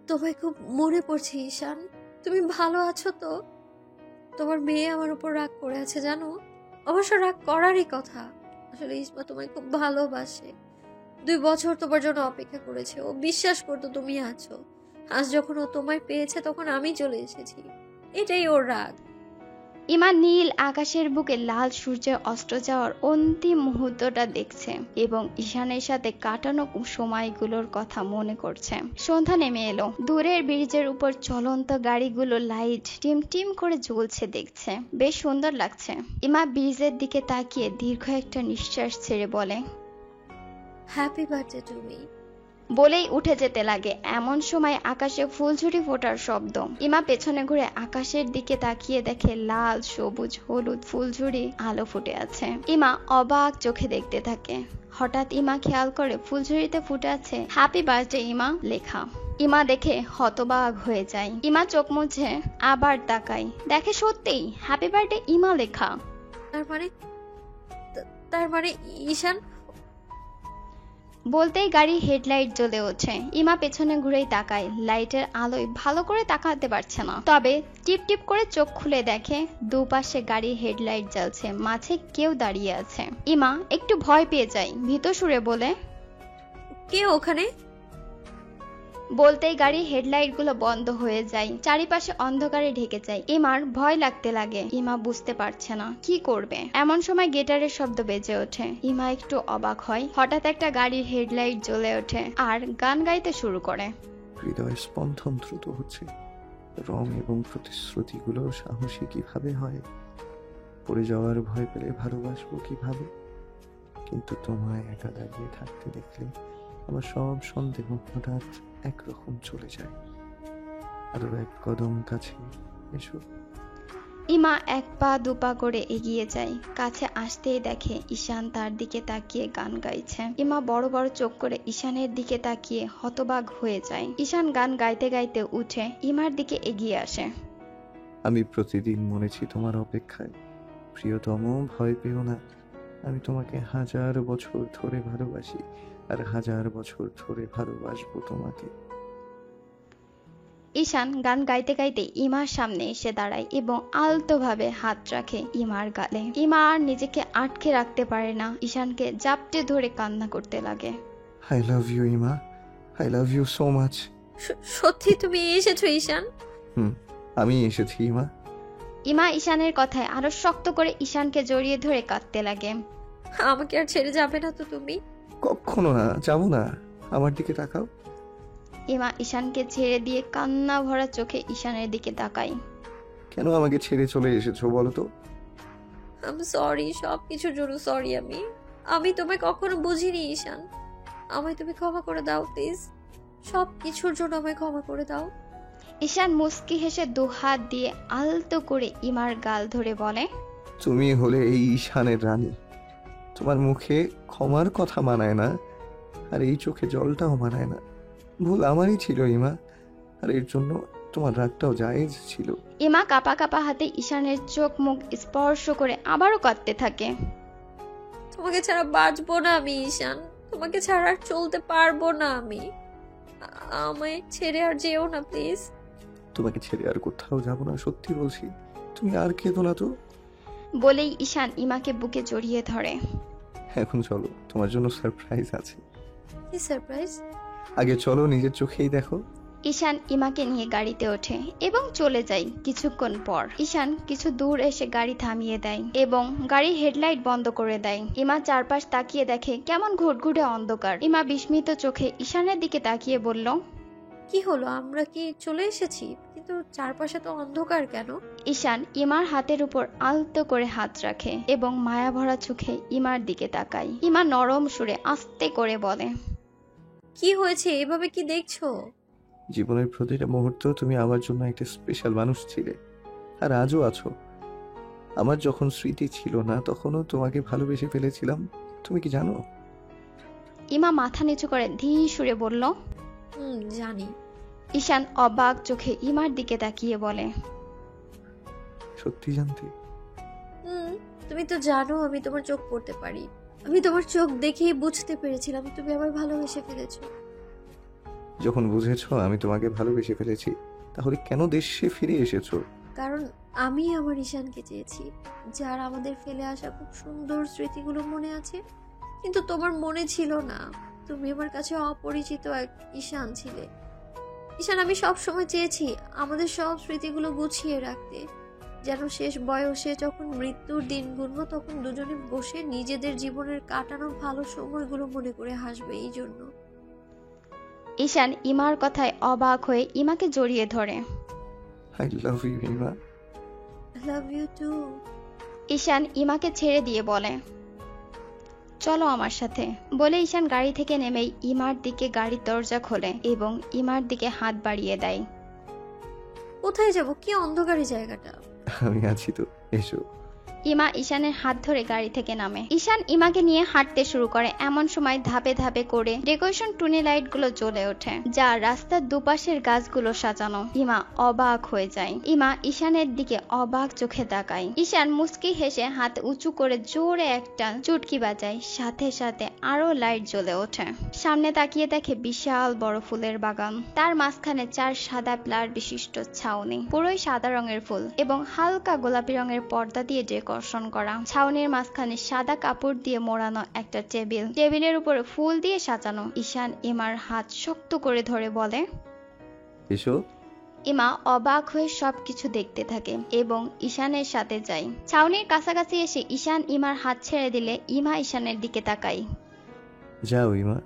তোমায় খুব মনে পড়ছে ঈশান। তুমি ভালো আছো তো? তোমার মেয়ে আমার উপর রাগ করে আছে জানো। অবশ্য রাগ করারই কথা। আসলে ইসমা তোমায় খুব ভালোবাসে। 2 বছর তোমার জন্য অপেক্ষা করেছে। ও বিশ্বাস করতো তুমি আছো। আজ যখন ও তোমায় পেয়েছে তখন আমি চলে এসেছি। এটাই ওর রাগ। ইমা নীল আকাশের বুকে লাল সূর্যের অস্ত যাওয়ার অন্তিম মুহূর্তটা দেখছে এবং ঈশানের সাথে কাটানো সময়গুলোর কথা মনে করছে। সন্ধ্যা নেমে এলো। দূরের ব্রিজের উপর চলন্ত গাড়িগুলো লাইট টিম টিম করে জ্বলছে দেখছে। বেশ সুন্দর লাগছে। ইমা ব্রিজের দিকে তাকিয়ে দীর্ঘ একটা নিঃশ্বাস ছেড়ে বলে, হ্যাপি বার্থডে টু মি। বলেই উঠে যেতে লাগে। এমন সময় আকাশে ফুলঝুরি ফোটার শব্দ। ইমা পেছনে ঘুরে আকাশের দিকে তাকিয়ে দেখে লাল সবুজ হলুদ ফুলঝুরি আলো ফুটে আছে। ইমা অবাক চোখে দেখতে থাকে। হঠাৎ ইমা খেয়াল করে ফুলঝুরিতে ফুটে আছে হ্যাপি বার্থডে ইমা লেখা। ইমা দেখে হতবাক হয়ে যায়। ইমা চোখ মুছে আবার তাকায়, দেখে সত্যিই হ্যাপি বার্থডে ইমা লেখা। তার মানে ঈশান। বলতেই গাড়ির হেডলাইট জ্বলে ওঠে। ইমা পেছনে ঘুরেই তাকায়। লাইটের আলোয় ভালো করে তাকাতে পারছে না, তবে টিপ টিপ করে চোখ খুলে দেখে দুপাশে গাড়ির হেডলাইট জ্বলছে, মাঝে কেউ দাঁড়িয়ে আছে। ইমা একটু ভয় পেয়ে যায়, ভীত সুরে বলে, কে ওখানে? বলতেই গাড়ির হেডলাইট গুলো বন্ধ হয়ে যায়। চারিপাশে অন্ধকারে ঢেকে যায়। ইমার ভয় লাগতে লাগে। ইমা বুঝতে পারছে না কি করবে। এমন সময় গিটারের শব্দ বেজে ওঠে। ইমা একটু অবাক হয়। হঠাৎ একটা গাড়ির হেডলাইট জ্বলে ওঠে আর গান গাইতে শুরু করে। হৃদয়ের স্পন্দন দ্রুত হচ্ছে। রং এবং প্রতিশ্রুতিগুলো সাহসী কিভাবে হয়। পড়ে যাওয়ার ভয় পেলে ভালোবাসবো কিভাবে। কিন্তু তোমায় একা দাঁড়িয়ে থাকতে দেখলে আমার সব সন্দেহ হঠাৎ একরকম চলে যায়। আরো এক কদম কাছে এসো। ইমা এক পা দুপা করে এগিয়ে যায়। কাছে আসতেই দেখে ঈশান তার দিকে তাকিয়ে গান গাইছে। ইমা বড় বড় চোখ করে ঈশানের দিকে তাকিয়ে হতবাক হয়ে যায়। ঈশান গান গাইতে গাইতে উঠে ইমার দিকে এগিয়ে আসে। আমি প্রতিদিন মরেছি তোমার অপেক্ষায়। প্রিয়তম, ভয় পেও না। আমি তোমাকে 1000 বছর ধরে ভালোবাসি, আর 1000 বছর ধরে ভালোবাসবো তোমাকে। ঈশান গান গাইতে গাইতে ইমার সামনে এসে দাঁড়ায় এবং আলতোভাবে হাত রাখে ইমার গালে। ইমা আর নিজেকে আটকে রাখতে পারে না। ঈশানকে জাপটে ধরে কান্না করতে লাগে। I love you Ima, I love you so much. সত্যি তুমি এসেছো ঈশান? আমি এসেছি ইমা। ইমা ঈশানের কথায় আরো শক্ত করে ঈশানকে জড়িয়ে ধরে কাঁদতে লাগে। আমাকে আর ছেড়ে যাবে না তো তুমি? কখনো না, যাবো না। আমার দিকে তাকাও। ইমা ঈশানকে ছেড়ে দিয়ে কান্না ভরা চোখে ঈশানের দিকে তাকায়। কেন আমাকে ছেড়ে চলে এসেছো বলো তো? আই এম সরি, সব কিছুর জন্য সরি। আমি তোমায় কখনো বুঝিনি ঈশান। আমায় তুমি ক্ষমা করে দাও প্লিজ। সব কিছুর জন্য আমায় ক্ষমা করে দাও। ঈশান মুস্কি হেসে দুহাত দিয়ে আলতো করে ইমার গাল ধরে বলে, তুমি হলে এই ঈশানের রানী। তোমার মুখে ক্ষমার কথা মানায় না, আর এই চোখে জলটাও মানায় না। ভুল আমারই ছিল ইমা, আর এর জন্য তোমার রাগটাও জায়েজ ছিল। ইমা কাপা কাপা হাতে ঈশানের চোখ মুখ স্পর্শ করে আবারও কাঁদতে থাকে। তোমাকে ছাড়া বাঁচবো না আমি ঈশান। তোমাকে ছাড়া আর চলতে পারবো না আমি। আমায় ছেড়ে আর যেও না প্লিজ। তোমাকে ছেড়ে আর কোথাও যাবো না, সত্যি বলছি। তুমি আর কেঁদো না তো। বলেই ঈশান ইমাকে বুকে জড়িয়ে ধরে। এখন চলো, তোমার জন্য সারপ্রাইজ আছে। কি সারপ্রাইজ? আগে চলো, নিজের চোখেই দেখো। ঈশান ইমাকে নিয়ে গাড়িতে ওঠে এবং চলে যায়। কিছুক্ষণ পর ঈশান কিছু দূর এসে গাড়ি থামিয়ে দেয় এবং গাড়ির হেডলাইট বন্ধ করে দেয়। ইমা চারপাশ তাকিয়ে দেখে কেমন ঘুটঘুটে অন্ধকার। ইমা বিস্মিত চোখে ঈশানের দিকে তাকিয়ে বলল, কি হলো? আমরা কি চলে এসেছি? কিন্তু চারপাশে তো অন্ধকার কেন? ঈশান ইমার হাতের উপর আলতো করে হাত রাখে এবং মায়া ভরা চোখে ইমার দিকে তাকায়। ইমা নরম সুরে আস্তে করে বলে, কি হয়েছে? এভাবে কি দেখছো? জীবনের প্রতিটা মুহূর্ত তুমি আমার জন্য একটা স্পেশাল মানুষ ছিলে, আর আজও আছো। আমার যখন স্মৃতি ছিল না তখনও তোমাকে ভালোবেসে ফেলেছিলাম। তুমি কি জানো? ইমা মাথা নিচু করে ধীর সুরে বলল, জানি। ঈশান অবাক চোখে ইমার দিকে তাকিয়ে বলে, সত্যি জানতে? তুমি তো জানো আমি তোমার চোখ পড়তে পারি। আমি তোমার চোখ দেখেই বুঝতে পেরেছিলাম তুমি আমায় ভালোবেসে ফেলেছো। যখন বুঝেছো আমি তোমাকে ভালোবেসে ফেলেছি, তাহলে কেন দেশে ফিরে এসেছো? কারণ আমি আমার ঈশানকে চেয়েছি, যার আমাদের ফেলে আসা খুব সুন্দর স্মৃতিগুলো মনে আছে, কিন্তু তোমার মনে ছিল না। তুমি আমার কাছে অপরিচিত এক ঈশান ছিলে। ঈশান, আমি সব সময় চেয়েছি আমাদের সব স্মৃতিগুলো গুছিয়ে রাখতে, যেন শেষ বয়সে যখন মৃত্যুর দিন গুনবো তখন দুজনে বসে নিজেদের জীবনের কাটানো ভালো সময়গুলো মনে করে হাসবে। এই জন্য ঈশান ইমার কথায় অবাক হয়ে ইমাকে জড়িয়ে ধরে। I love you Ima. I love you too. Ishan ইমাকে ছেড়ে দিয়ে বলে, চলো আমার সাথে। বলে ঈশান গাড়ি থেকে নেমেই ইমার দিকে গাড়ির দরজা খোলে এবং ইমার দিকে হাত বাড়িয়ে দেয়। কোথায় যাব? কি অন্ধকারী জায়গাটা। আমি আছি তো, এসো। ইমা ঈশানের হাত ধরে গাড়ি থেকে নামে। ঈশান ইমাকে নিয়ে হাঁটতে শুরু করে। এমন সময় ধাপে ধাপে করে ডেকোরেশন টুনি লাইট গুলো জ্বলে ওঠে, যা রাস্তার দুপাশের গাছগুলো সাজানো। ইমা অবাক হয়ে যায়। ইমা ঈশানের দিকে অবাক চোখে তাকায়। ঈশান মুচকি হেসে হাত উঁচু করে জোরে একটা চুটকি বাজায়, সাথে সাথে আরো লাইট জ্বলে ওঠে। সামনে তাকিয়ে দেখে বিশাল বড় ফুলের বাগান, তার মাঝখানে 4 সাদা পিলার বিশিষ্ট ছাউনি, পুরোই সাদা রঙের ফুল এবং হালকা গোলাপি রঙের পর্দা দিয়ে ডেকোরেশন করা। ছাউনির মাঝখানে সাদা কাপড় দিয়ে মোড়ানো একটা টেবিল, টেবিলের উপরে ফুল দিয়ে সাজানো। ঈশান ইমার হাত শক্ত করে ধরে বলে, এসো। ইমা অবাক হয়ে সবকিছু দেখতে থাকে এবং ঈশানের সাথে যায়। ছাউনির কাছাকাছি এসে ঈশান ইমার হাত ছেড়ে দিলে ইমা ঈশানের দিকে তাকায়। যাও ইমা।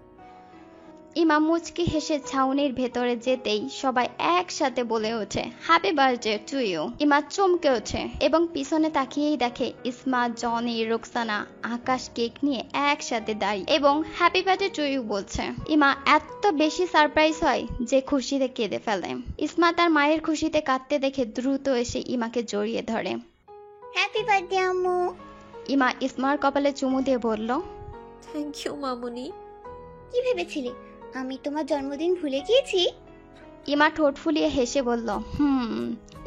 ইমা মুচকি হেসে ছাউনির ভেতরে যেতেই সবাই একসাথে বলে ওঠে, হ্যাপি বার্থডে টু ইউ। ইমা চমকে ওঠে এবং পিছনে তাকিয়েই দেখে ইসমা, জনি, রুকসানা আকাশ কেক নিয়ে একসাথে দাঁড়িয়ে এবং হ্যাপি বার্থডে টু ইউ বলছে। ইমা এত বেশি সারপ্রাইজ হয় যে খুশিতে কেঁদে ফেলে। ইসমা তার মায়ের খুশিতে কাঁদতে দেখে দ্রুত এসে ইমাকে জড়িয়ে ধরে। হ্যাপি বার্থডে আম্মু। ইমা ইসমার কপালে চুমু দিয়ে বলল, থ্যাংক ইউ মামুনি। কি ভেবেছিলে আমি তোমার জন্মদিন ভুলে গিয়েছি? ইমা ঠোঁট ফুলিয়ে হেসে বলল,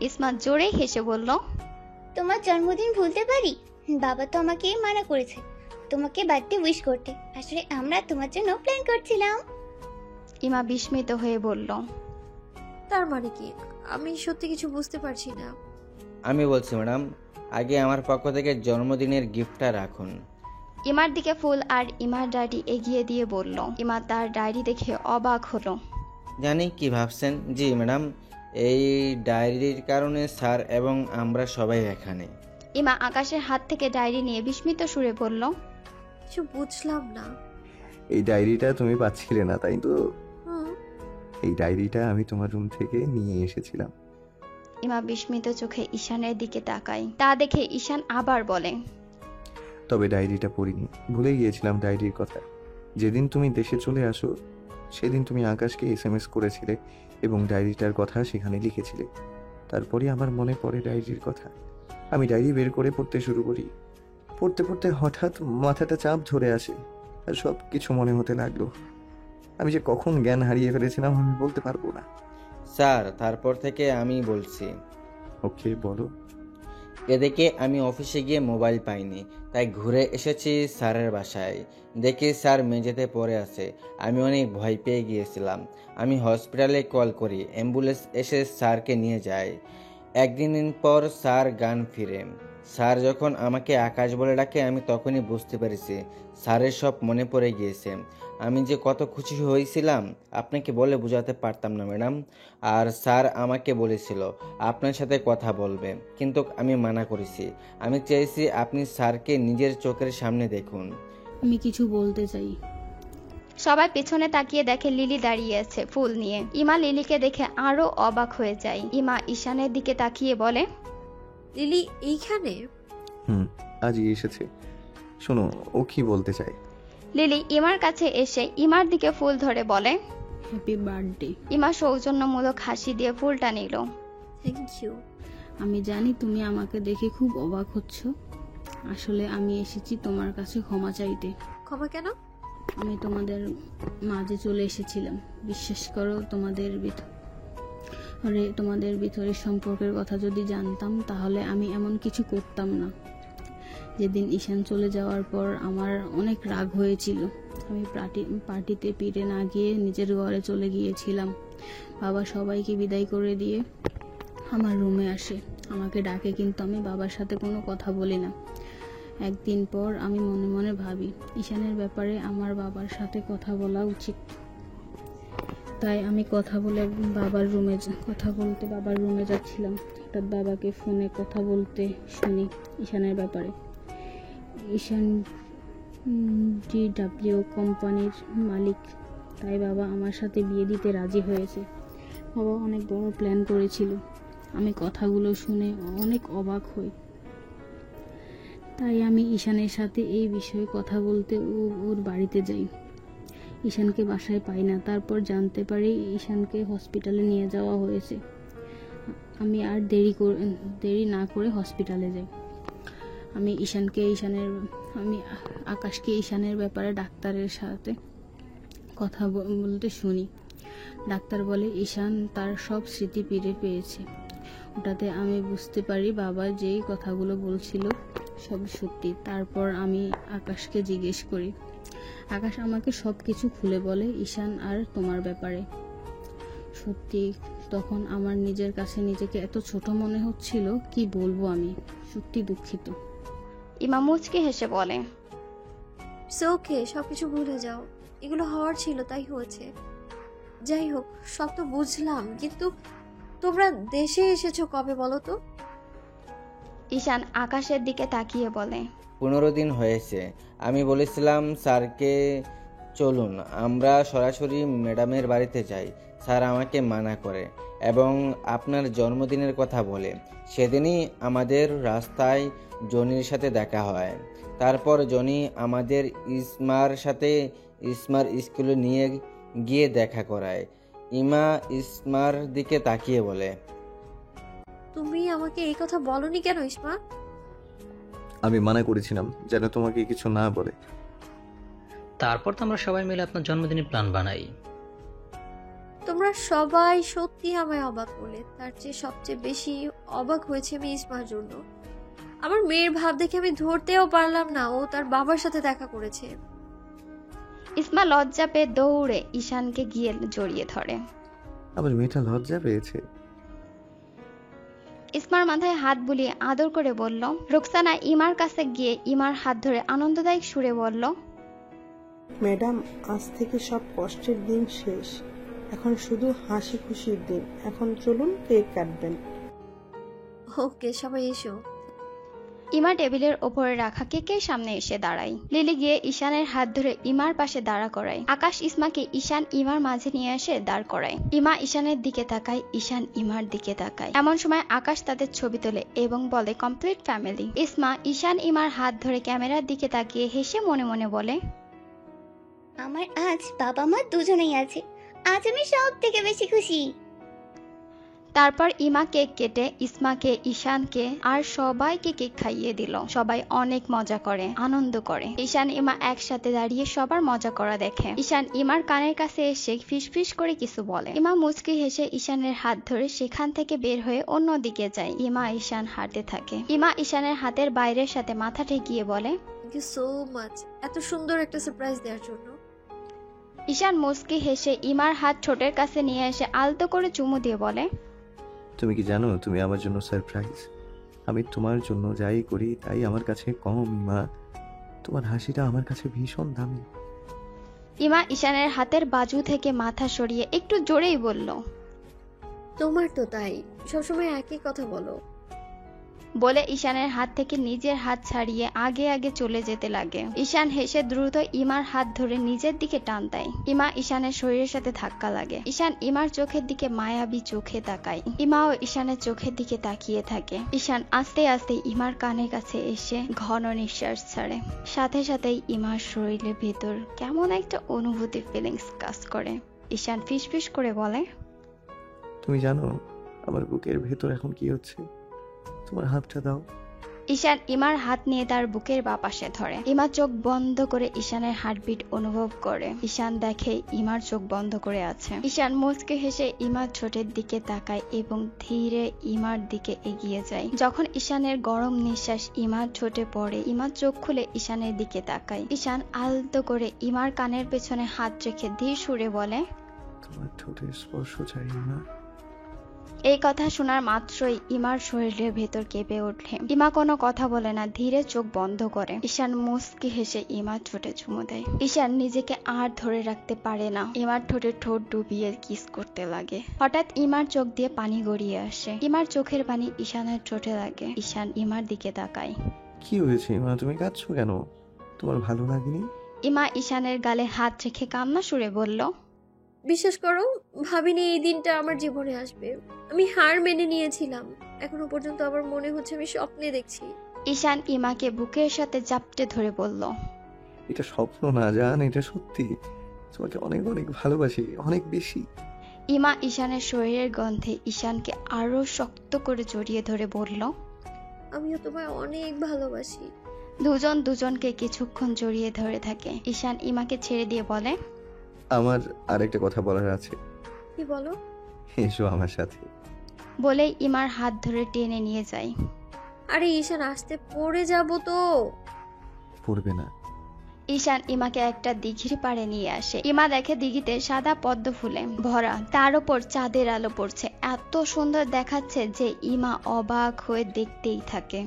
ইসমা জোরে হেসে বলল, তোমার জন্মদিন ভুলতে পারি? বাবা তো আমাকে মানা করেছে তোমাকে বার্থডে উইশ করতে। আসলে আমরা তোমার জন্য প্ল্যান করছিলাম। ইমা বিস্মিত হয়ে বলল, তার মানে কি? আমি সত্যি কিছু বুঝতে পারছি না। আমি বলছি ম্যাডাম, আগে আমার পক্ষ থেকে জন্মদিনের গিফটটা রাখুন। ইমার দিকে ফুল আর ইমার ডায়েরি এগিয়ে দিয়ে বলল। ইমা তার ডায়েরি দেখে অবাক হলো। জানি কি ভাবছেন। জি ম্যাডাম, এই ডায়েরির কারণে স্যার এবং আমরা সবাই এখানে। ইমা আকাশের হাত থেকে ডায়েরি নিয়ে বিস্মিত সুরে বলল, কিছু বুঝলাম না। এই ডায়েরিটা তুমি পাচ্ছিলে না, তাই তো? হুম। এই ডায়েরিটা আমি তোমার রুম থেকে নিয়ে এসেছিলাম। ইমা বিস্মিত চোখে ঈশানের দিকে তাকায়। তা দেখে ঈশান আবার বলে, তবে ডায়েরিটা পড়িনি, ভুলে গিয়েছিলাম ডায়েরির কথা। যেদিন তুমি দেশে চলে আসো সেদিন তুমি আকাশকে SMS করেছিলে এবং ডায়েরিটার কথা সেখানে লিখেছিলে। তারপরে আমার মনে পড়ে ডায়েরির কথা। আমি ডায়েরি বের করে পড়তে শুরু করি। পড়তে পড়তে হঠাৎ মাথাটা চাপ ধরে আসে আর সব কিছু মনে হতে লাগলো। আমি যে কখন জ্ঞান হারিয়ে ফেলেছিলাম আমি বলতে পারবো না। স্যার, তারপর থেকে আমি বলছি। ওকে বলো। এদিকে আমি অফিসে গিয়ে মোবাইল পাইনি, তাই ঘুরে এসেছি স্যারের বাসায়। দেখি স্যার মেঝেতে পড়ে আছে। আমি অনেক ভয় পেয়ে গিয়েছিলাম। আমি হসপিটালে কল করি, অ্যাম্বুলেন্স এসে স্যারকে নিয়ে যায়। একদিন পর স্যার গান ফিরে। স্যার যখন আমাকে আকাশ বলে ডাকে আমি তখনই বুঝতে পেরেছি স্যারের সব মনে পড়ে গিয়েছে। আমি যে কত খুশি হয়েছিলাম আপনাকে বলে বোঝাতে পারতাম না ম্যাডাম। আর স্যার আমাকে বলেছিল আপনার সাথে কথা বলবে, কিন্তু আমি মানা করেছি। আমি চেয়েছি আপনি স্যারকে নিজের চোখের সামনে দেখুন। আমি কিছু বলতে চাই। সবাই পেছনে তাকিয়ে দেখে লিলি দাঁড়িয়ে আছে ফুল নিয়ে। ইমা লিলিকে দেখে আরো অবাক হয়ে যায়। ইমা ঈশানের দিকে তাকিয়ে বলে, লিলি এইখানে? আজই এসেছে। শোনো ও কি বলতে চায়। লিলি ইমার কাছে এসে ইমার দিকে ফুল ধরে বলে, হ্যাপি বার্থডে। ইমা সৌজন্যমূলক হাসি দিয়ে ফুলটা নিল। Thank you. আমি জানি তুমি আমাকে দেখে খুব অবাক হচ্ছ। আসলে আমি এসেছি তোমার কাছে ক্ষমা চাইতে। ক্ষমা কেন? আমি তোমাদের মাঝে চলে এসেছিলাম। বিশ্বাস করো, তোমাদের ভিতরের সম্পর্কের কথা যদি জানতাম তাহলে আমি এমন কিছু করতাম না। যেদিন ঈশান চলে যাওয়ার পর আমার অনেক রাগ হয়েছিল। আমি পার্টিতে পিড়ে না গিয়ে নিজের ঘরে চলে গিয়েছিলাম। বাবা সবাইকে বিদায় করে দিয়ে আমার রুমে আসে, আমাকে ডাকে, কিন্তু আমি বাবার সাথে কোনো কথা বলি না। একদিন পর আমি মনে মনে ভাবি, ঈশানের ব্যাপারে আমার বাবার সাথে কথা বলা উচিত। তাই আমি কথা বলতে বাবার রুমে যাচ্ছিলাম। হঠাৎ বাবাকে ফোনে কথা বলতে শুনি ঈশানের ব্যাপারে। ঈশান DW কোম্পানির মালিক, তাই বাবা আমার সাথে বিয়ে দিতে রাজি হয়েছে। বাবা অনেক বড় প্ল্যান করেছিল। আমি কথাগুলো শুনে অনেক অবাক হই। তাই আমি ঈশানের সাথে এই বিষয়ে কথা বলতে ওর বাড়িতে যাই। ঈশানকে বাসায় পাই না। তারপর জানতে পারি ঈশানকে হসপিটালে নিয়ে যাওয়া হয়েছে। আমি আর দেরি না করে হসপিটালে যাই। আমি আকাশকে ঈশানের ব্যাপারে ডাক্তারের সাথে কথা বলতে শুনি। ডাক্তার বলে ঈশান তার সব স্মৃতি ফিরে পেয়েছে। ওটাতে আমি বুঝতে পারি বাবা যেই কথাগুলো বলছিল সব সত্যি। তারপর আমি আকাশকে জিজ্ঞেস করি। আকাশ আমাকে সব কিছু খুলে বলে ঈশান আর তোমার ব্যাপারে। সত্যি তখন আমার নিজের কাছে নিজেকে এত ছোট মনে হচ্ছিল, কি বলবো, আমি সত্যি দুঃখিত। ইমা মুচকি হেসে বলে, ওকে, সবকিছু ভুলে যাও। এগুলো হওয়ার ছিল, তাই হয়েছে। যাই হোক, সব তো বুঝলাম, কিন্তু তোমরা দেশে এসেছো কবে বলো তো? ঈশান আকাশের দিকে তাকিয়ে বলে, 15 দিন হয়েছে। আমি বলেছিলাম স্যারকে চলুন আমরা সরাসরি ম্যাডামের বাড়িতে যাই। স্যার আমাকে মানা করে এবং আপনার জন্মদিনের কথা বলে। সেদিনই আমাদের রাস্তায় জনির সাথে দেখা হয়। তারপর জনি আমাদের ইসমার স্কুলে নিয়ে গিয়ে দেখা করায়। ইমা ইসমার দিকে তাকিয়ে বলে, তুমি আমাকে এই কথা বলনি কেন ইসমা? আমি মানা করেছিলাম যেন তোমাকে কিছু না বলে। তারপর তো আমরা সবাই মিলে আপনার জন্মদিনের প্ল্যান বানাই। তোমরা সবাই সত্যি আমায় অবাক করলে। তার চেয়ে সবচেয়ে বেশি অবাক হয়েছে আমি ইসমার জন্য। আমার মেয়ের ভাব দেখে আমি ধরতেও পারলাম না ও তার বাবার সাথে দেখা করেছে। ইসমা লজ্জা পেয়ে দৌড়ে ঈশানকে গিয়ে জড়িয়ে ধরে। আমার মেয়েটা লজ্জা পেয়েছে। ইসমার মাথায় হাত বুলিয়ে আদর করে বলল। রোকসানা ইমার কাছে গিয়ে ইমার হাত ধরে আনন্দদায়ক সুরে বলল, ম্যাডাম, আজ থেকে সব কষ্টের দিন শেষ। এখন শুধু হাসি খুশির দিন। এখন চলুন কেক কাটবেন। ওকে, সবাই এসো। ইমা টেবিলের ওপরে রাখা কেকের সামনে এসে দাঁড়ায়। লিলি গিয়ে ঈশানের হাত ধরে ইমার পাশে দাঁড়া করায়। আকাশ ইসমাকে ঈশান ইমার মাঝে নিয়ে এসে দাঁড় করায়। ইমা ঈশানের দিকে তাকায়, ঈশান ইমার দিকে তাকায়। এমন সময় আকাশ তাদের ছবি তোলে এবং বলে, কমপ্লিট ফ্যামিলি। ইসমা ঈশান ইমার হাত ধরে ক্যামেরার দিকে তাকিয়ে হেসে মনে মনে বলে, আমার আজ বাবা মা দুজনেই আছে। আজ আমি সব থেকে বেশি খুশি। তারপর ইমা কেক কেটে ইসমাকে, ঈশানকে আর সবাইকে কেক খাইয়ে দিল। সবাই অনেক মজা করে, আনন্দ করে। ঈশান ইমা একসাথে দাঁড়িয়ে সবার মজা করা দেখে। ঈশান ইমার কানের কাছে এসে ফিসফিস করে কিছু বলে। ইমা মুচকি হেসে ঈশানের হাত ধরে সেখান থেকে বের হয়ে অন্য দিকে যায়। ইমা ঈশান হাঁটতে থাকে। ইমা ঈশানের হাতের বাইরের সাথে মাথা ঠেকিয়ে বলে, থ্যাংক ইউ সো মাচ এত সুন্দর একটা সারপ্রাইজ দেওয়ার জন্য। ঈশান মুচকি হেসে ইমার হাত ঠোঁটের কাছে নিয়ে এসে আলতো করে চুমু দিয়ে বলে, তুমি কি জানো তুমি আমার জন্য সারপ্রাইজ? আমি তোমার জন্য যাই করি তাই আমার কাছে কম মা। তোমার হাসিটা আমার কাছে ভীষণ দামি। ইমা ঈশানের হাতের বাজু থেকে মাথা সরিয়ে একটু জোরেই বলল, তোমার তো তাই, সবসময় একই কথা বলো। বলে ঈশানের হাত থেকে নিজের হাত ছাড়িয়ে আগে আগে চলে যেতে লাগে। ঈশান হেসে দ্রুত ইমার হাত ধরে নিজের দিকে টান দেয়। ইমা ঈশানের শরীরের সাথে ধাক্কা লাগে। ঈশান ইমার চোখের দিকে মায়াবী চোখে তাকায়। ইমাও ঈশানের চোখের দিকে তাকিয়ে থাকে। ঈশান আস্তে আস্তে ইমার কানের কাছে এসে ঘন নিঃশ্বাস ছাড়ে। সাথে সাথেই ইমার শরীরের ভেতর কেমন একটা অনুভূতি ফিলিংস কাজ করে। ঈশান ফিসফিস করে বলে, তুমি জানো আমার বুকের ভেতর এখন কি হচ্ছে? তোমার হাতটা দাও, ঈশান ইমার হাত নিয়ে তার বুকের বাঁ পাশে ধরে। ইমা চোখ বন্ধ করে ঈশানের হার্টবিট অনুভব করে। ঈশান দেখে ইমার চোখ বন্ধ করে আছে। ঈশান মুচকে হেসে ইমার ঠোঁটের দিকে তাকায় এবং ধীরে ইমার দিকে এগিয়ে যায়। যখন ঈশানের গরম নিঃশ্বাস ইমার ঠোঁটে পড়ে, ইমার চোখ খুলে ঈশানের দিকে তাকায়। ঈশান আলতো করে ইমার কানের পেছনে হাত রেখে ধীর সুরে বলে, তোমার ঠোঁটের স্পর্শ চাই না। এই কথা শোনার মাত্রই ইমার শরীরের ভেতর কেঁপে ওঠে। ইমা কোনো কথা বলে না, ধীরে চোখ বন্ধ করে। ঈশান মুচকি হেসে ইমার ঠোঁটে চুমু দেয়। ঈশান নিজেকে আর ধরে রাখতে পারে না, ইমার ঠোঁটে ঠোঁট ডুবিয়ে কিস করতে লাগে। হঠাৎ ইমার চোখ দিয়ে পানি গড়িয়ে আসে। ইমার চোখের পানি ঈশানের ঠোঁটে লাগে। ঈশান ইমার দিকে তাকায়। কি হয়েছে মা, তুমি কাঁদছো কেন? তোমার ভালো লাগেনি? ইমা ঈশানের গালে হাত রেখে কান্না সুরে বলল, বিশ্বাস করো, ভাবিনি এই দিনটা আমার জীবনে আসবে। আমি হার মেনে নিয়েছিলাম। এখনো পর্যন্ত আমার মনে হচ্ছে আমি স্বপ্নে দেখছি। ঈশান ইমাকে বুকের সাথে জাপটে ধরে বলল, এটা স্বপ্ন না জান, এটা সত্যি। তোমাকে অনেক অনেক ভালোবাসি, অনেক বেশি। ইমা ঈশানের শরীরের গন্ধে ঈশানকে আরো শক্ত করে জড়িয়ে ধরে বলল, আমিও তোমায় অনেক ভালোবাসি। দুজন দুজনকে কিছুক্ষণ জড়িয়ে ধরে থাকে। ঈশান ইমাকে ছেড়ে দিয়ে বলে, আমার আরেকটা কথা বলার আছে। কি বলো? এসো আমার সাথে। বলেই ইমার হাত ধরে টেনে নিয়ে যায়। আরে ঈশান, আসতে পড়ে যাব তো। পড়বে না। ঈশান ইমাকে একটা দিঘির পাড়ে নিয়ে আসে। ইমা দেখে দিঘিতে সাদা পদ্ম ফুলে ভরা, তার উপর চাঁদের আলো পড়ছে। এত সুন্দর দেখাচ্ছে যে ইমা অবাক হয়ে দেখতেই থাকে।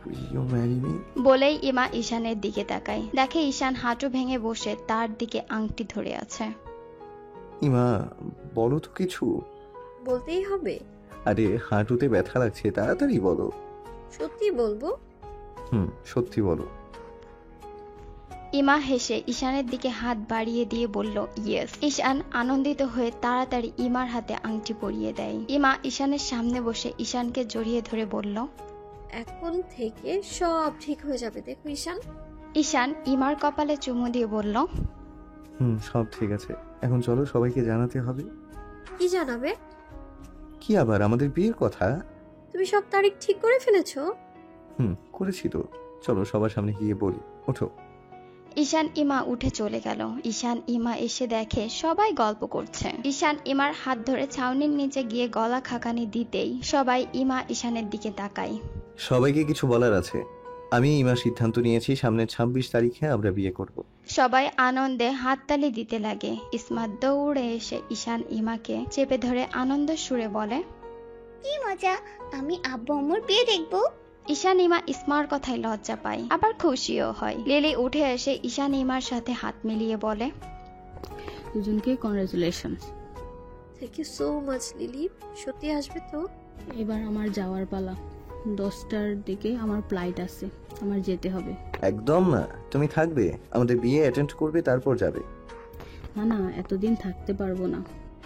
Will you marry me? বলেই ইমা ঈশানের দিকে তাকায়। দেখে ঈশান হাঁটু ভেঙে বসে তার দিকে আংটি ধরে আছে। ইমা, বলো তো কিছু। বলতেই হবে? আরে হাঁটুতে ব্যথা লাগছে, তাড়াতাড়ি বলো। সত্যি বলবো? সত্যি বলো। ইমা হেসে ঈশানের দিকে হাত বাড়িয়ে দিয়ে বলল, ইয়েস। ঈশান আনন্দিত হয়ে তাড়াতাড়ি ইমার হাতে আংটি পরিয়ে দেয়। ইমা ঈশানের সামনে বসে ঈশানকে জড়িয়ে ধরে বলল, এখন থেকে সব ঠিক হয়ে যাবে, দেখো ঈশান। ঈশান ইমার কপালে চুমু দিয়ে বলল, সব ঠিক আছে। এখন চলো, সবাইকে জানাতে হবে। কি জানাবে? কি আবার, আমাদের বিয়ের কথা। তুমি সব তারিখ ঠিক করে ফেলেছো? করেছি তো। চলো সবার সামনে গিয়ে বলি, ওঠো। ঈশান ইমা উঠে চলে গেল। ঈশান ইমা এসে দেখে সবাই গল্প করছে। ঈশান ইমার হাত ধরে ছাউনির নিচে গিয়ে গলা খাকানি দিতেই সবাই ইমা ঈশানের দিকে তাকায়। সবাইকে কিছু বলার আছে। আমি ইমা সিদ্ধান্ত নিয়েছি, সামনের 26 তারিখে আমরা বিয়ে করব। সবাই আনন্দে হাততালি দিতে লাগে। ইসমাত দৌড়ে এসে ঈশান ইমাকে চেপে ধরে আনন্দ সুরে বলে, কি মজা, আমি আব্বু আম্মুর বিয়ে দেখবো। ঈশান ইমা ইসমার কথায় লজ্জা পায়, আবার খুশিও হয়। লিলি উঠে এসে ঈশান ইমার সাথে হাত মিলিয়ে বলে, দুজনকে congratulation. Thank you so much Lily. সত্যি আসবে তো? এবার আমার যাওয়ার পালা। 10টার দিকে আমার ফ্লাইট আছে, আমার যেতে হবে। একদম না, তুমি থাকবে, আমাদের বিয়ে অ্যাটেন্ড করবে, তারপর যাবে। না না, এতদিন থাকতে পারবো না।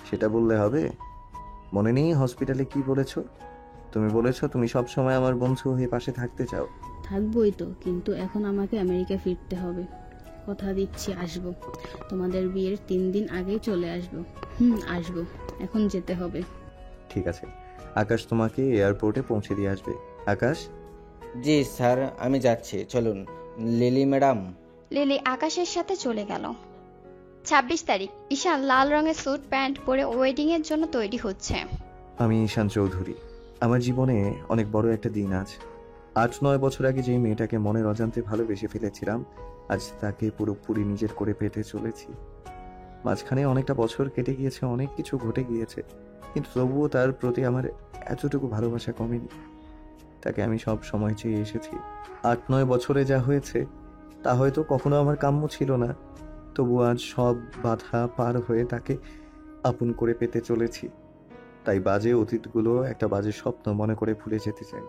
সেটা বললে হবে? মনে নেই হসপিটালে কি বলেছো? তুমি বলেছো তুমি সব সময় আমার বন্ধু হয়ে পাশে থাকতে চাও। থাকবোই তো, কিন্তু এখন আমাকে আমেরিকা ফিরতে হবে। কথা দিচ্ছি আসবো। তোমাদের বিয়ের 3 দিন আগেই চলে আসবো। আসবো, এখন যেতে হবে। ঠিক আছে, আকাশ তোমাকে এয়ারপোর্টে পৌঁছে দিয়ে আসবে। আকাশ? জি স্যার, আমি যাচ্ছি, চলুন। Lily madam. লিলি আকাশের সাথে চলে গেল। 26 তারিখ। ঈশান লাল রঙের স্যুট প্যান্ট পরে ওয়েডিং এর জন্য তৈরি হচ্ছে। আমি ঈশান চৌধুরী। আমার জীবনে অনেক বড় একটা দিন আজ। 8-9 বছর আগে যেই মেয়েটাকে মনের অজান্তে ভালোবেসে ফেলেছিলাম, আজ তাকে পুরোপুরি নিজের করে পেতে চলেছি। মাঝখানে অনেকটা বছর কেটে গিয়েছে, অনেক কিছু ঘটে গিয়েছে, কিন্তু তবুও তার প্রতি আমার এতটুকু ভালোবাসা কমেনি। তাকে আমি সব সময় চেয়ে এসেছি। 8-9 বছরে যা হয়েছে তা হয়তো কখনো আমার কাম্য ছিল না, তবু আজ সব বাধা পার হয়ে তাকে আপন করে পেতে চলেছি। তাই বাজে অতীতগুলো একটা বাজে স্বপ্ন মনে করে ভুলে যেতে চাই।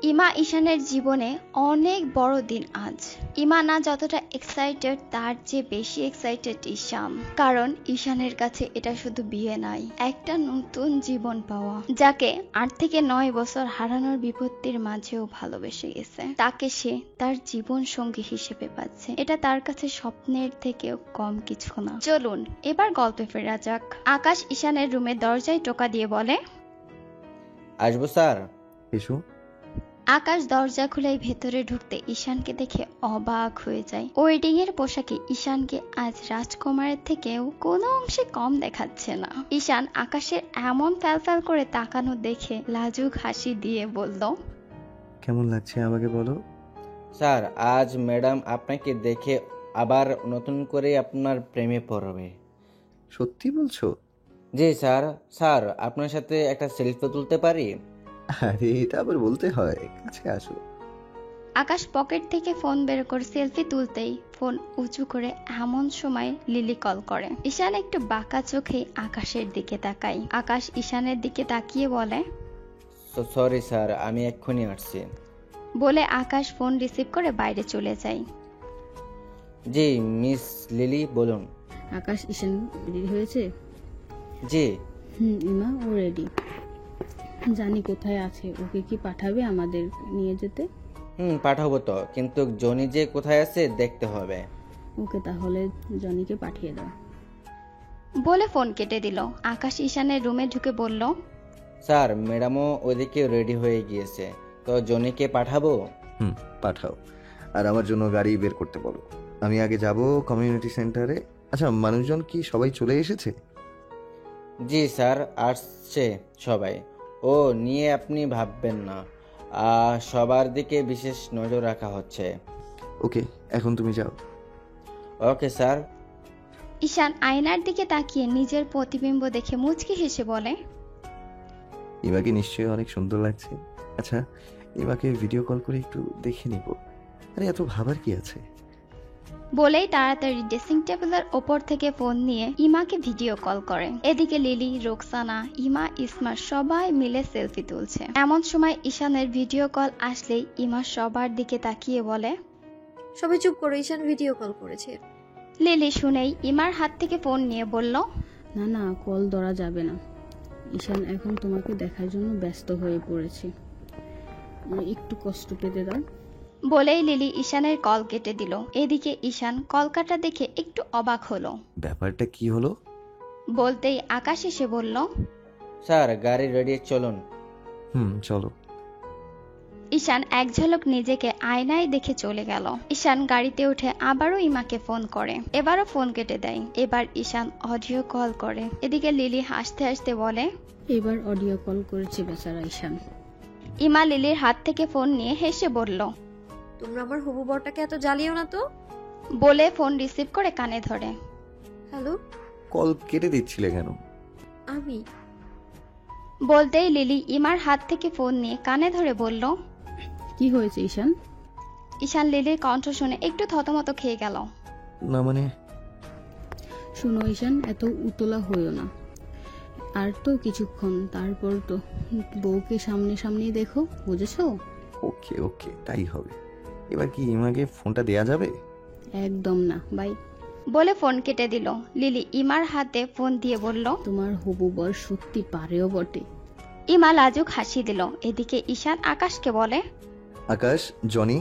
ইমা ঈশানের জীবনে অনেক বড় দিন আজ। ইমা না যতটা এক্সাইটেড তার চেয়ে বেশি এক্সাইটেড ঈশান, কারণ ঈশানের কাছে এটা শুধু বিয়ে নয়, একটা নতুন জীবন পাওয়া, যাকে 8 থেকে 9 বছর হারানোর বিপত্তির মাঝেও ভালোবেসে গেছে। তাকে সে তার জীবন সঙ্গী হিসেবে পাচ্ছে। এটা তার কাছে স্বপ্নের থেকেও কম কিছু না। চলুন এবার গল্পে ফেরা যাক। আকাশ ঈশানের রুমে দরজায় টোকা দিয়ে বলে, আসবো স্যার? এসো। আকাশ দরজা খুলেই ভেতরে ঢুকতে ঈশানকে দেখে অবাক হয়ে যায়। ওয়েডিং এর পোশাকে ঈশানকে আজ রাজকুমারের থেকেও কোনো অংশে কম দেখাচ্ছে না। ঈশান আকাশের এমন ফ্যালফ্যাল করে তাকানো দেখে লাজুক হাসি দিয়ে বলল, কেমন লাগছে আমাকে বলো? স্যার, আজ ম্যাডাম আপনাকে দেখে আবার নতুন করে আপনার প্রেমে পড়বে। সত্যি বলছো? জি স্যার। স্যার, আপনার সাথে একটা সেলফি তুলতে পারি? আরে এটা আবার বলতে হয়, কাছে আসো। আকাশ পকেট থেকে ফোন বের করে সেলফি তুলতেই ফোন উঁচু করে এমন সময় লিলি কল করে। ঈশান একটু বাঁকা চোখে আকাশের দিকে তাকায়। আকাশ ঈশানের দিকে তাকিয়ে বলে, সরি স্যার, আমি এক্ষুনি আসছি। বলে আকাশ ফোন রিসিভ করে বাইরে চলে যায়। জি মিস লিলি, বলুন। আকাশ, ঈশান রেডি হয়েছে? জি। ইমা, ও রেডি। জানি কোথায় আছে, ওকে কি পাঠাবে আমাদের নিয়ে যেতে? পাঠাবো তো, কিন্তু জনি যে কোথায় আছে দেখতে হবে। ওকে, তাহলে জনিকে পাঠিয়ে দাও। বলে ফোন কেটে দিল। আকাশ ঈশানের রুমে ঢুকে বলল, স্যার, ম্যাডামও ওইদিকে রেডি হয়ে গিয়েছে, তো জনিকে পাঠাবো? পাঠাও, আর আমার জন্য গাড়ি বের করতে বলো। আমি আগে যাব কমিউনিটি সেন্টারে। আচ্ছা, মানুষজন কি সবাই চলে এসেছে? জি স্যার, আসছে সবাই। ও নিয়ে আপনি ভাববেন না, সবার দিকে বিশেষ নজর রাখা হচ্ছে। ওকে, এখন তুমি যাও। Okay sir. ঈশান আয়নার দিকে তাকিয়ে নিজের প্রতিবিম্ব দেখে মুচকি হেসে বলে, ইমাকে নিশ্চয়ই অনেক সুন্দর লাগছে। আচ্ছা, ইমাকে ভিডিও কল করে একটু দেখে নিব। আরে এত ভাবার কি আছে? বলেই তাড়াতাড়ি ড্রেসিং টেবিলের ওপর থেকে ফোন নিয়ে ইমাকে ভিডিও কল করে। এদিকে লিলি, রোকসানা, ইমা, ইসমা সবাই মিলে সেলফি তুলছে। এমন সময় ঈশানের ভিডিও কল আসলেই ইমা সবার দিকে তাকিয়ে বলে, সবাই চুপ করো, ঈশান ভিডিও কল করেছে। লিলি শুনেই ইমার হাত থেকে ফোন নিয়ে বলল, না না, কল ধরা যাবে না। ঈশান এখন তোমাকে দেখার জন্য ব্যস্ত হয়ে পড়েছে, একটু কষ্ট পেতে দাও। বলেই লিলি ঈশানের কল কেটে দিল। এদিকে ঈশান কল কাটা দেখে একটু অবাক হলো। ব্যাপারটা কি হলো? বলতেই আকাশ এসে বলল, স্যার, গাড়ি রেডি, চলুন। চলো। ঈশান এক ঝলক নিজেকে আয়নায় দেখে চলে গেল। ঈশান গাড়িতে উঠে আবারও ইমাকে ফোন করে। এবারও ফোন কেটে দেয়। এবার ঈশান অডিও কল করে। এদিকে লিলি হাসতে হাসতে বলে, এবার অডিও কল করেছে বেচারা ঈশান। ইমা লিলির হাত থেকে ফোন নিয়ে হেসে বলল, তোমরা আমার হবু বরটাকে এত জ্বালিও না তো। বলে ফোন রিসিভ করে কানে ধরে। হ্যালো, কল কেটে দিচ্ছিলে কেন? আমি। বলতেই লিলি ইমার হাত থেকে ফোন নিয়ে কানে ধরে বলল, কি হয়েছে ঈশান? ঈশান লিলির কণ্ঠ শুনে একটু থতমত খেয়ে গেল। না মানে, শুনো ঈশান, এত উতলা হইও না। আর তো কিছুক্ষণ, তারপর তো বউকে সামনে সামনেই দেখো, বুঝেছো? ওকে ওকে, তাই হবে। এবার কি ইমাকে ফোনটা দেয়া যাবে? একদম না, বাই। বলে ফোন কেটে দিল। লিলি ইমার হাতে ফোন দিয়ে বলল, তোমার হবু বর সত্যি পারেও বটে। ইমা লাজুক হাসি দিল। এদিকে ঈশান আকাশকে বলে, আকাশ, জনি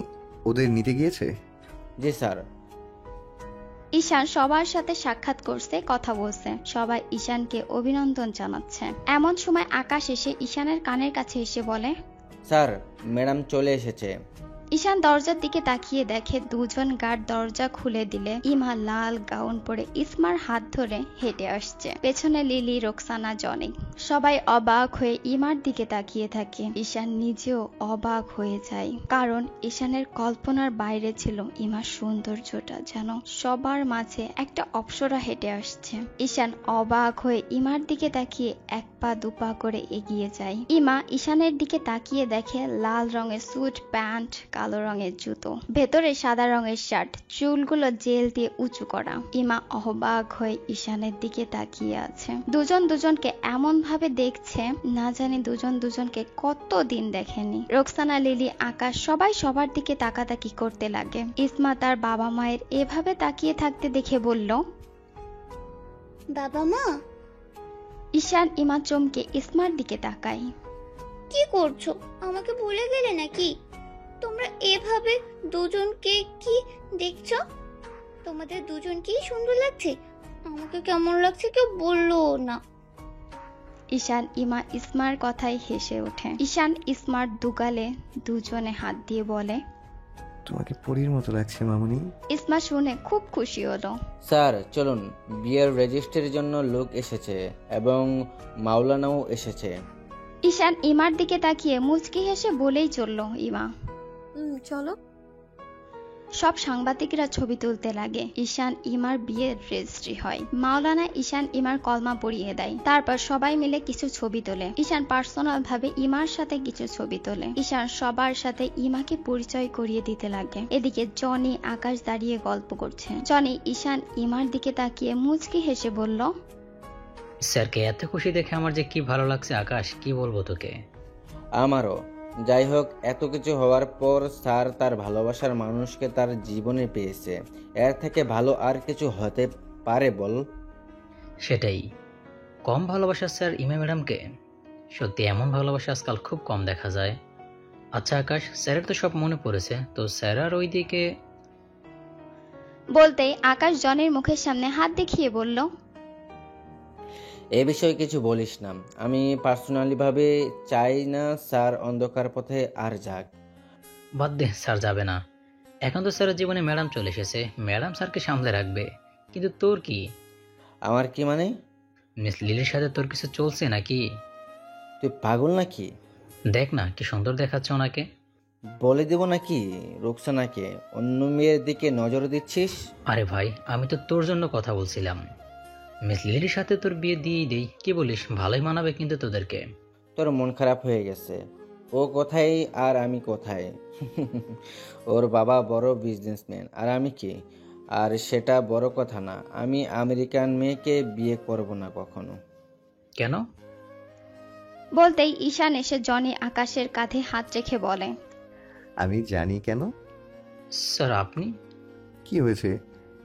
ওদের নিতে গিয়েছে? জি স্যার। ঈশান সবার সাথে সাক্ষাৎ করছে, কথা বলছে। সবাই ঈশানকে অভিনন্দন জানাচ্ছে। এমন সময় আকাশ এসে ঈশানের কানের কাছে এসে বলে, স্যার, ম্যাডাম চলে এসেছে। ঈশান দরজার দিকে তাকিয়ে দেখে দুজন গার্ড দরজা খুলে দিলে ইমা লাল গাউন পরে ইসমার হাত ধরে হেঁটে আসছে। পেছনে লিলি, রোকসানা, জনি সবাই অবাক হয়ে ইমার দিকে তাকিয়ে থাকে। ঈশান নিজেও অবাক হয়ে যায়, কারণ ঈশানের কল্পনার বাইরে ছিল ইমার সৌন্দর্যটা যেন সবার মাঝে একটা অপ্সরা হেঁটে আসছে। ঈশান অবাক হয়ে ইমার দিকে তাকিয়ে এক পা দুপা করে এগিয়ে যায়। ইমা ঈশানের দিকে তাকিয়ে দেখে লাল রঙের স্যুট প্যান্ট, কালো রঙের জুতো, ভেতরে সাদা রঙের শার্ট, চুলগুলো জেল দিয়ে উঁচু করা। ইমা অবাক হয়ে ঈশানের দিকে তাকিয়ে আছে। দুজন দুজনকে এমন ভাবে দেখছে, না জানি দুজন দুজনকে কতদিন দেখেনি। রোকসানা, লিলি, আকাশ সবাই সবার দিকে তাকাতাকি করতে লাগে। ইসমা তার বাবা মায়ের এভাবে তাকিয়ে থাকতে দেখে বলল, বাবা মা। ঈশান ইমা চমকে ইসমার দিকে তাকায়। কি করছো? আমাকে ভুলে গেলে নাকি? তোমরা এভাবে দুজনকে কি দেখছো? তোমাদের দুজনকেই সুন্দর লাগছে। আমাকে কেমন লাগছে কেউ বললো না। ঈশান ইমা ইসমার কথায় হেসে ওঠে। ঈশান ইসমার দুগালে দুজনে হাত দিয়ে বলে, তোমাকে পরীর মতো লাগছে মামুনি। ইসমা শুনে খুব খুশি হলো। স্যার চলুন, বিয়ের রেজিস্ট্রির জন্য লোক এসেছে এবং মাওলানাও এসেছে। ঈশান ইমার দিকে তাকিয়ে মুচকি হেসে বলেই চলল ইমা। চলো। সব সাংবাদিকরা ছবি তুলতে লাগে। ঈশান ইমার বিয়ের রেজিস্ট্রি হয়। মাওলানা ঈশান ইমার কলমা পড়িয়ে দেয়। তারপর সবাই মিলে কিছু ছবি তোলে। ঈশান পার্সোনাল ভাবে ইমার সাথে কিছু ছবি তোলে। ঈশান সবার সাথে ইমাকে পরিচয় করিয়ে দিতে লাগে। এদিকে জনি আকাশ দাঁড়িয়ে গল্প করছে। জনি ঈশান ইমার দিকে তাকিয়ে মুচকি হেসে বলল, স্যারকে এত খুশি দেখে আমার যে কি ভালো লাগছে আকাশ, কি বলবো তোকে। আমারও। যাই হোক, এত কিছু হওয়ার পর স্যার তার ভালোবাসার মানুষকে তার জীবনে পেয়েছে। এর থেকে ভালো আর কিছু হতে পারে বল? সেটাই, কম ভালোবাসা স্যার ইমা ম্যাডামকে। সত্যি এমন ভালোবাসা আজকাল খুব কম দেখা যায়। আচ্ছা আকাশ, স্যারের তো সব মনে পড়েছে, তো স্যার আর ওইদিকে। বলতেই আকাশ জনির মুখের সামনে হাত দেখিয়ে বলল, এ বিষয়ে কিছু বলিস না। আমি পার্সোনালি ভাবে চাই না স্যার অন্ধকার পথে আর যাক। বাদ দে, স্যার যাবে না। এখন তো স্যারের জীবনে ম্যাডাম চলে এসেছে, ম্যাডাম স্যারকে সামলে রাখবে। কিন্তু তোর কি? আমার কি মানে? মিস লিলির সাথে তোর কিছু চলছে নাকি? তুই পাগল নাকি? দেখ না কি সুন্দর দেখাচ্ছে ওনাকে। বলে দেব নাকি রুকসানাকে অন্য মেয়ের দিকে নজর দিচ্ছিস? আরে ভাই, আমি তো তোর জন্য কথা বলছিলাম। মিস লিলির সাথে তোর বিয়ে দিয়েই দেই, কি বলিস? ভালোই মানাবে কিন্তু তোদেরকে। তোর মন খারাপ হয়ে গেছে। ও কোথায় আর আমি কোথায়? ওর বাবা বড় বিজনেসম্যান আর আমি কি? আর সেটা বড় কথা না। আমি আমেরিকান মেয়েকে বিয়ে করব না কখনো। কেন? বলতেই ঈশান এসে জনি আকাশের কাঁধে হাত রেখে বলে, আমি জানি কেন। স্যার আপনি? কি হয়েছে?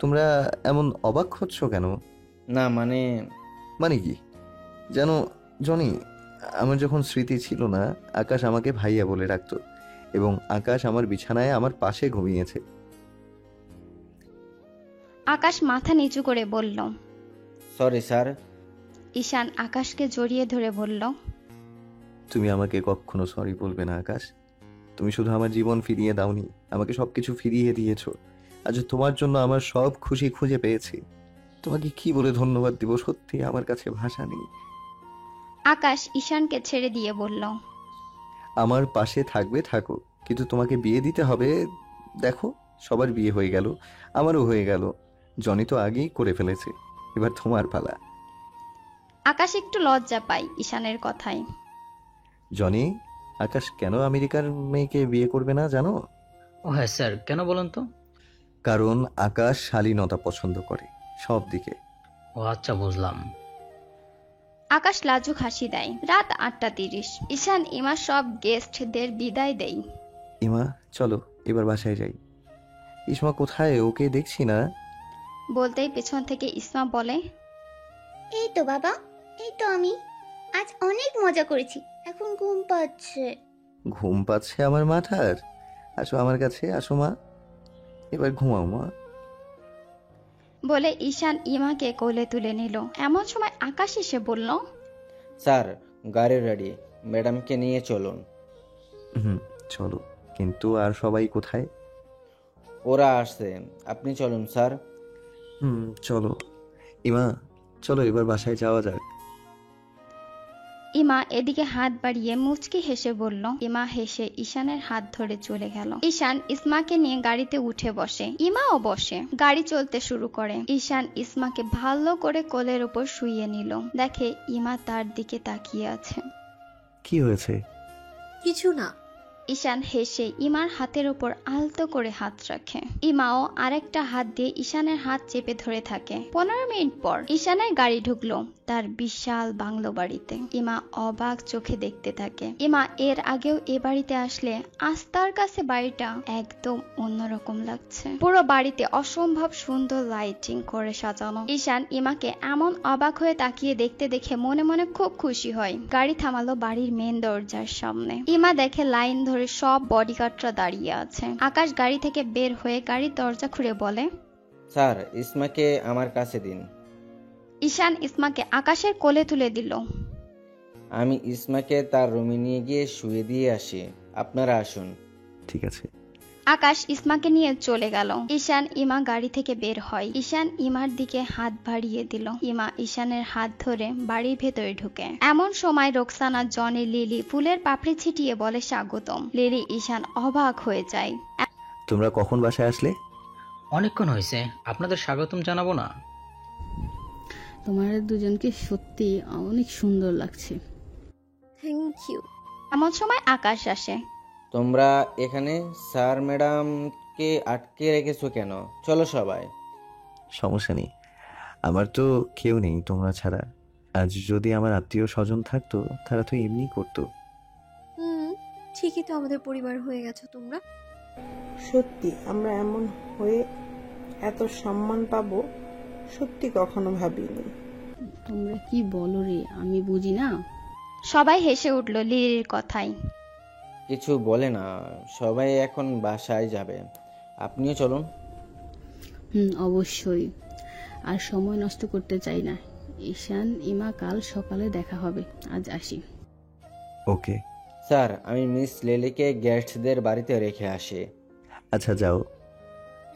তোমরা এমন অবাক হচ্ছ কেন? না মানে কি জানো জনি, আমার যখন স্মৃতি ছিল না, আকাশ আমাকে ভাইয়া বলে ডাকতো এবং আকাশ আমার বিছানায় আমার পাশে ঘুমিয়েছে। আকাশ মাথা নিচু করে বলল। Sorry sir. ঈশান আকাশকে জড়িয়ে ধরে বলল, তুমি আমাকে কখনো সরি বলবে না আকাশ। তুমি শুধু আমার জীবন ফিরিয়ে দাওনি, আমাকে সবকিছু ফিরিয়ে দিয়েছো। আজ তোমার জন্য আমার সব খুশি খুঁজে পেয়েছি। তোমাকে কি বলে ধন্যবাদ দিব, সত্যি আমার কাছে ভাষা নেই। আকাশ ঈশানকে ছেড়ে দিয়ে বলল, আমার পাশে থাকবে থাকো, কিন্তু তোমাকে বিয়ে দিতে হবে। দেখো, সবার বিয়ে হয়ে গেল, আমারও হয়ে গেল। জনি তো আগেই করে ফেলেছে, এবার তোমার পালা। আকাশ একটু লজ্জা পায় ঈশানের কথায়। জনি, আকাশ কেন আমেরিকার মেয়েকে বিয়ে করবে না জানো? ও হ্যাঁ স্যার, কেন বলুন তো? কারণ আকাশ শালীনতা পছন্দ করে সব দিকে। ও আচ্ছা, বুঝলাম। আকাশ লাজুক হাসি দেয়। রাত 8:30। ঈশান ইমা সব গেস্টদের বিদায় দেয়। ইমা চলো এবার বাসায় যাই। ইসমা কোথায়? ওকে দেখছি না। বলতেই পেছন থেকে ইসমা বলে, এই তো বাবা, এই তো আমি। আজ অনেক মজা করেছি, এখন ঘুম পাচ্ছে। ঘুম পাচ্ছে আমার মাথার? আসো আমার কাছে, আসো মা, এবার ঘুমাও মা। বলে ঈশান ইমাকে কোলে তুলে নিল। এমন সময় আকাশ এসে বলল, স্যার গাড়ি রেডি, ম্যাডামকে নিয়ে চলুন। চলো, কিন্তু আর সবাই কোথায়? ওরা আসছে, আপনি চলুন স্যার। চলো ইমা, চলো এবার বাসায় যাওয়া যাক। ইমা এদিকে হাত বাড়িয়ে মুচকি হেসে বলল। ইমা হেসে ঈশানের হাত ধরে চলে গেল। ঈশান ইসমাকে নিয়ে গাড়িতে উঠে বসে। ইমাও বসে। গাড়ি চলতে শুরু করে। ঈশান ইসমাকে ভালো করে কোলের উপর শুইয়ে নিল। দেখে ইমা তার দিকে তাকিয়ে আছে। কি হয়েছে? কিছু না। ঈশান হেসে ইমার হাতের উপর আলতো করে হাত রাখে। ইমাও আরেকটা হাত দিয়ে ঈশানের হাত চেপে ধরে থাকে। 15 মিনিট পর ঈশানের গাড়ি ঢুকলো তার বিশাল বাংলো বাড়িতে। ইমা অবাক চোখে দেখতে থাকে। ইমা এর আগেও এ বাড়িতে আসলে আস্তার কাছে বাড়িটা একদম অন্যরকম লাগছে। পুরো বাড়িতে অসম্ভব সুন্দর লাইটিং করে সাজানো। ঈশান ইমাকে এমন অবাক হয়ে তাকিয়ে দেখতে দেখে মনে মনে খুব খুশি হয়। গাড়ি থামালো বাড়ির মেন দরজার সামনে। ইমা দেখে লাইন ধরে সব বডিগার্ডরা দাঁড়িয়ে আছে। আকাশ গাড়ি থেকে বের হয়ে গাড়ির দরজা খুলে বলে, স্যার ইসমাকে আমার কাছে দিন। ঈশান ইসমাকে আকাশের কোলে তুলে দিল। আমি ইসমাকে তার রুমে নিয়ে গিয়ে শুয়ে দিয়ে আসি, আপনারা আসুন। ঠিক আছে। আকাশ ইসমাকে নিয়ে চলে গেল। ঈশান ইমা গাড়ি থেকে বের হয়। ঈশান ইমার দিকে হাত বাড়িয়ে দিল। ইমা ঈশানের হাত ধরে বাড়ির ভেতরে ঢুকে। এমন সময় রোকসানা, জনি, লিলি ফুলের পাপড়ি ছিটিয়ে বলে স্বাগতম। লিলি ঈশান অবাক হয়ে যায়। তোমরা কখন বাসায় আসলে? অনেকক্ষণ হয়েছে, আপনাদের স্বাগতম জানাবো না? তোমার দুজনকে সত্যি অনেক সুন্দর লাগছে। Thank you. এমন সময় আকাশ আসে। তোমরা এখানে স্যার ম্যাডামকে আটকে রেখেছো কেন? চলো সবাই। সমস্যা নেই, আমার তো কেউ নেই তোমরা ছাড়া। আজ যদি আমার আত্মীয় স্বজন থাকতো তারা তো এমনি করতো। ঠিকই তো আমাদের পরিবার হয়ে গেছো তোমরা। সত্যি আমরা এমন হয়ে এত সম্মান পাবো সত্যি কখনো ভাবিনি। তোমরা কি বলো রে, আমি বুঝি না। সবাই হেসে উঠল লিলির কথায়। কিছু বলে না, সবাই এখন বাসায় যাবে, আপনিও চলুন। অবশ্যই, আর সময় নষ্ট করতে চাই না। ঈশান ইমা কাল সকালে দেখা হবে, আজ আসি। ওকে। স্যার, আমি মিস লিলিকে গেস্টদের বাড়িতে রেখে আসি। আচ্ছা যাও।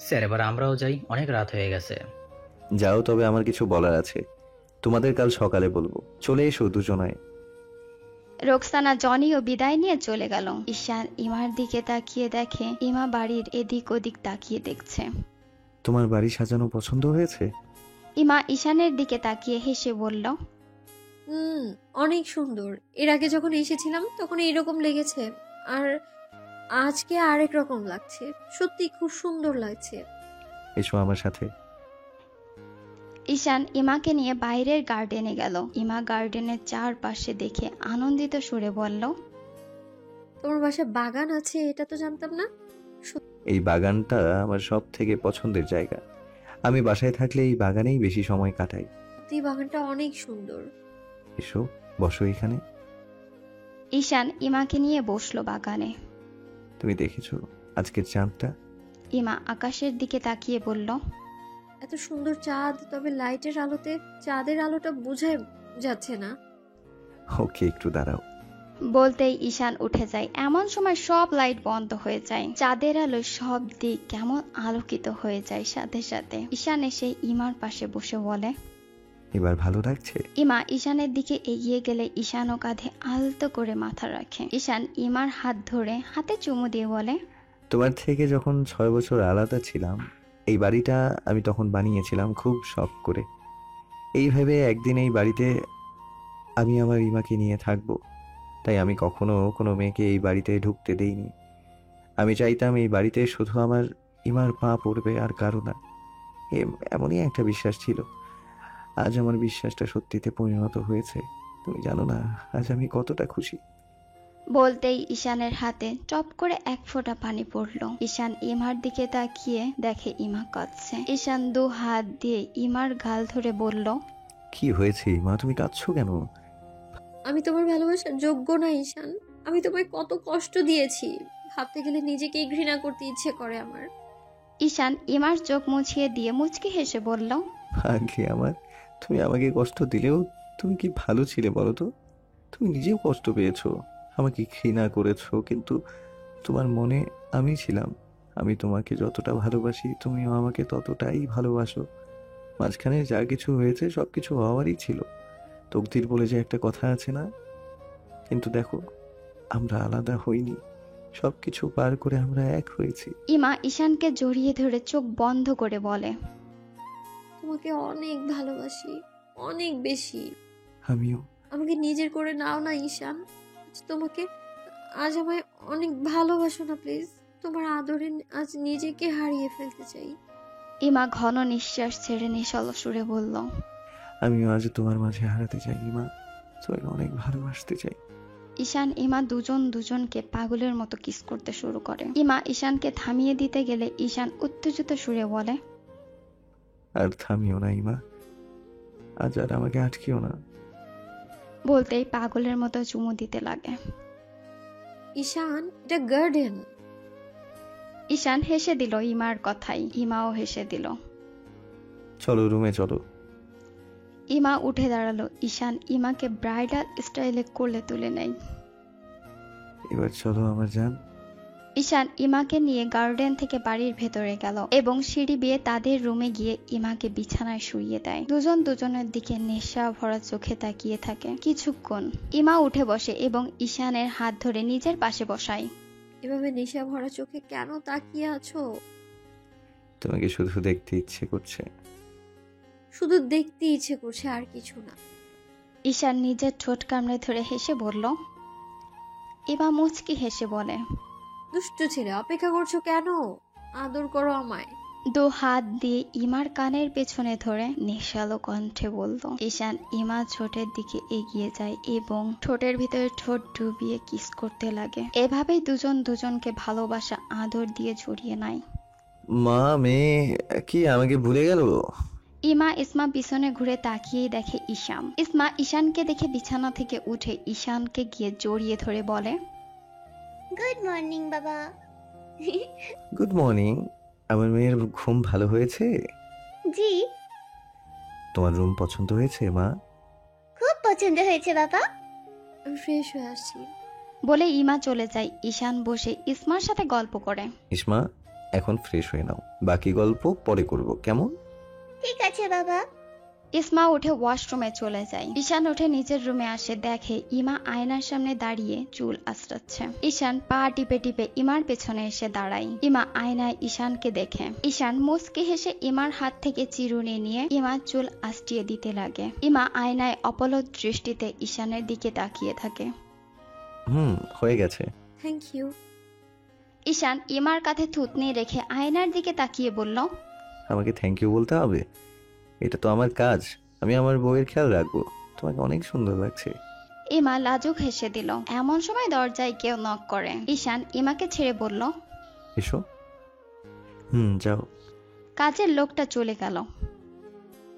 স্যার এবার আমরাও যাই, অনেক রাত হয়ে গেছে। যাও, তবে আমার কিছু বলার আছে, তোমাদের কাল সকালে বলবো। চলে এসো দুজনায়। রোকসানা, জনিও বিদায় নিয়ে চলে গেল। ঈশান ইমার দিকে তাকিয়ে দেখে ইমা বাড়ির এদিক ওদিক তাকিয়ে দেখছে। তোমার বাড়ি সাজানো পছন্দ হয়েছে? ইমা ঈশানের দিকে তাকিয়ে হেসে বলল, অনেক সুন্দর। এর আগে যখন এসেছিলাম তখন এইরকম লেগেছে, আর আজকে আরেক রকম লাগছে। সত্যি খুব সুন্দর লাগছে। এসো আমার সাথে। ঈশান ইমাকে নিয়ে বাইরের গার্ডেনে গেল। ইমা গার্ডেনের চারপাশে দেখে আনন্দিত সুরে বলল, তোমার বাসায় বাগান আছে, এটা তো জানতাম না। এই বাগানটা আমার সব থেকে পছন্দের জায়গা। আমি বাসায় থাকলে এই বাগানেই বেশি সময় কাটাই। সত্যি বাগানটা অনেক সুন্দর। এসো, বসো এখানে। ঈশান ইমাকে নিয়ে বসলো বাগানে। তুমি দেখেছো আজকের চাঁদটা? ইমা আকাশের দিকে তাকিয়ে বলল, এত সুন্দর চাঁদ, তবে লাইটের আলোতে চাঁদের আলোটা বোঝাই যাচ্ছে না। ওকে, একটু দাঁড়াও। বলতেই ঈশান উঠে যায়। এমন সময় সব লাইট বন্ধ হয়ে যায়। চাঁদের আলো সব দিক কেমন আলোকিত হয়ে যায় সাথে সাথে। ঈশান এসে ইমার পাশে বসে বলে, এবার ভালো লাগছে? ইমা ঈশানের দিকে এগিয়ে গেলে ঈশানও কাঁধে আলতো করে মাথা রাখে। ঈশান ইমার হাত ধরে হাতে চুমু দিয়ে বলে, তোমার থেকে যখন 6 বছর আলাদা ছিলাম, এই বাড়িটা আমি তখন বানিয়েছিলাম খুব শখ করে। এইভাবে একদিন এই বাড়িতে আমি আমার ইমাকে নিয়ে থাকবো। তাই আমি কখনো কোনো মেয়েকে এই বাড়িতে ঢুকতে দেইনি। আমি চাইতাম এই বাড়িতে শুধু আমার ইমার পা পড়বে, আর কারো না। এমনই একটা বিশ্বাস ছিল। আজ আমার বিশ্বাসটা সত্যিতে পরিণত হয়েছে। তুমি জানো না আজ আমি কতটা খুশি। বলতেই ঈশানের হাতে টপ করে এক ফোঁটা পানি পড়লো। ঈশান ইমার দিকে তাকিয়ে দেখে ইমা কাঁদছে। ঈশান 2 হাত দিয়ে ইমার গাল ধরে বলল, কি হয়েছে মা, তুমি কাঁদছো কেন? আমি তোমার ভালোবাসার যোগ্য না ঈশান। আমি তোমায় কত কষ্ট দিয়েছি, ভাবতে গেলে নিজেকেই ঘৃণা করতে ইচ্ছে করে আমার। ঈশান ইমার চোখ মুছিয়ে দিয়ে মুচকি হেসে বলল, আগে আমার, তুমি আমাকে কষ্ট দিলেও তুমি কি ভালো ছিলে বলো তো? তুমি নিজেও কষ্ট পেয়েছো, আমাকে ঘৃণা করেছো, কিন্তু তোমার মনে আমি ছিলাম। আমি তোমাকে যতটা ভালোবাসি তুমিও আমাকে ততটাই ভালোবাসো। মাঝখানে যা কিছু হয়েছে সবকিছু হওয়ারই ছিল। তকদির বলে যে একটা কথা আছে না? কিন্তু দেখো, আমরা আলাদা হইনি, সবকিছু পার করে আমরা এক হয়েছি। ইমা ঈশানকে জড়িয়ে ধরে চোখ বন্ধ করে বলে, তোমাকে অনেক ভালোবাসি, অনেক বেশি। আমিও। আমাকে নিজের করে নাও না ঈশান। আজ আমায় অনেক ভালোবাসো না প্লিজ। তোমার আদরে আজ নিজেকে হারিয়ে ফেলতে চাই। ইমা ঘন নিঃশ্বাস ছেড়ে নিশল সুরে বলল, আমিও আজ তোমার মাঝে হারাতে চাই ইমা, তোমাকে অনেক ভালোবাসতে চাই। ঈশান ইমা দুজনকে পাগলের মতো কিস করতে শুরু করে। ইমা ঈশানকে থামিয়ে দিতে গেলে ঈশান উত্তেজিত সুরে বলে, আর থামিও না ইমা, আজ আর আমাকে আটকিও না। বলতেই পাগলের মতো চুমু দিতে লাগে। ঈশান, এটা গার্ডেন। ঈশান হেসে দিল ইমার কথাই। ইমাও হেসে দিল। চলো রুমে চলো। ইমা উঠে দাঁড়ালো। ঈশান ইমাকে ব্রাইডাল স্টাইলে কোলে তুলে নেয়। এবার চলো আমার জান। ঈশান ইমাকে নিয়ে গার্ডেন থেকে বাড়ির ভেতরে গেল এবং সিঁড়ি বেয়ে তাদের রুমে গিয়ে ইমাকে বিছানায় শুইয়ে দেয়। দুজন দুজনের দিকে নেশা ভরা চোখে তাকিয়ে থাকে কিছুক্ষণ। ইমা উঠে বসে এবং ঈশানের হাত ধরে নিজের পাশে বসায়। এভাবে নেশা ভরা চোখে কেন তাকিয়ে আছো? তোমাকে শুধু দেখতে ইচ্ছে করছে। শুধু দেখতে ইচ্ছে করছে, আর কিছু না। ঈশান নিজের ঠোঁট কামড়ে ধরে হেসে বলল। ইমা মুচকি হেসে বলে, দুষ্টু ছেলে, অপেক্ষা করছো কেন? আদর করো আমায়। দু হাত দিয়ে ইমার কানের পেছনে ধরে নেশালো কণ্ঠে বলল। ঈশান ইমা ঠোঁটের দিকে এগিয়ে যায় এবং ঠোঁটের ভিতরে ঠোঁট ডুবিয়ে কিস করতে লাগে। এভাবেই দুজন দুজনকে ভালোবাসা আদর দিয়ে জড়িয়ে নেয়। মা মেয়ে কি আমাকে ভুলে গেল? ইসমা পিছনে ঘুরে তাকিয়ে দেখে ঈশান। ইসমা ঈশানকে দেখে বিছানা থেকে উঠে ঈশানকে গিয়ে জড়িয়ে ধরে বলে, গুড মর্নিং বাবা। Good morning. আমার মেয়ের ঘুম ভালো হয়েছে? জি, তোমার রুম পছন্দ হয়েছে মা? খুব পছন্দ হয়েছে বাবা। আমি ফ্রেশ হয়ে আসছি। বলে ইমা চলে যায়। ঈশান বসে ইসমার সাথে গল্প করে। ইসমা, এখন ফ্রেশ হয়ে নাও, বাকি গল্প পরে করব, কেমন? ঠিক আছে বাবা। ইসমা উঠে ওয়াশরুমে চলে যায়। ঈশান উঠে নিজের রুমে আসে, দেখে ইমা আয়নার সামনে দাঁড়িয়ে চুল আঁচড়াচ্ছে। ঈশান পা টিপে টিপে ইমার পেছনে এসে দাঁড়ায়। ইমা আয়নায় ঈশানকে দেখে। ঈশান মুচকি হেসে ইমার হাত থেকে চিরুনি নিয়ে ইমার চুল আঁচড়িয়ে দিতে লাগে। ইমা আয়নায় অপলক দৃষ্টিতে ঈশানের দিকে তাকিয়ে থাকে। হয়ে গেছে। Thank you. ঈশান ইমার কাঁধে থুতনি রেখে আয়নার দিকে তাকিয়ে বলল, আমাকে থ্যাংক ইউ বলতে হবে? এটা তো আমার কাজ, আমি আমার বউয়ের খেয়াল রাখবো। তোমাকে অনেক সুন্দর লাগছে। ইমা লাজুক হেসে দিল। এমন সময় দরজায় কেউ নক করে। ঈশান ইমাকে ছেড়ে বলল, এসো। যাও। কাজের লোকটা চলে গেল।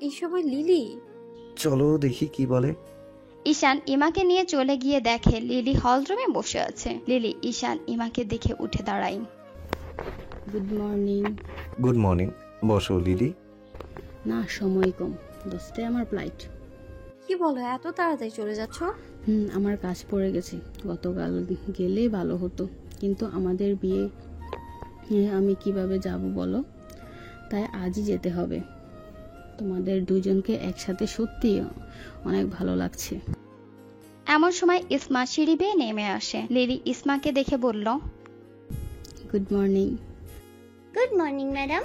এই সময় লিলি? চলো দেখি কি বলে। ঈশান ইমাকে নিয়ে চলে গিয়ে দেখে লিলি হলরুমে বসে আছে। লিলি ঈশান ইমাকে দেখে উঠে দাঁড়ায়। Good morning. Good morning. বসো লিলি। না, সময় কম, 10টায় আমার ফ্লাইট। কি বলো, এত তাড়াতাড়ি চলে যাচ্ছ? আমার কাজ পড়ে গেছে, গতকাল গেলে ভালো হতো, কিন্তু আমাদের বিয়ে আমি কিভাবে যাব বলো, তাই আজই যেতে হবে। তোমাদের দুজনকে একসাথে সত্যি অনেক ভালো লাগছে। এমন সময় ইসমা সিঁড়ি বেয়ে নেমে আসে। লিলি ইসমাকে দেখে বলল, good morning. Good morning madam.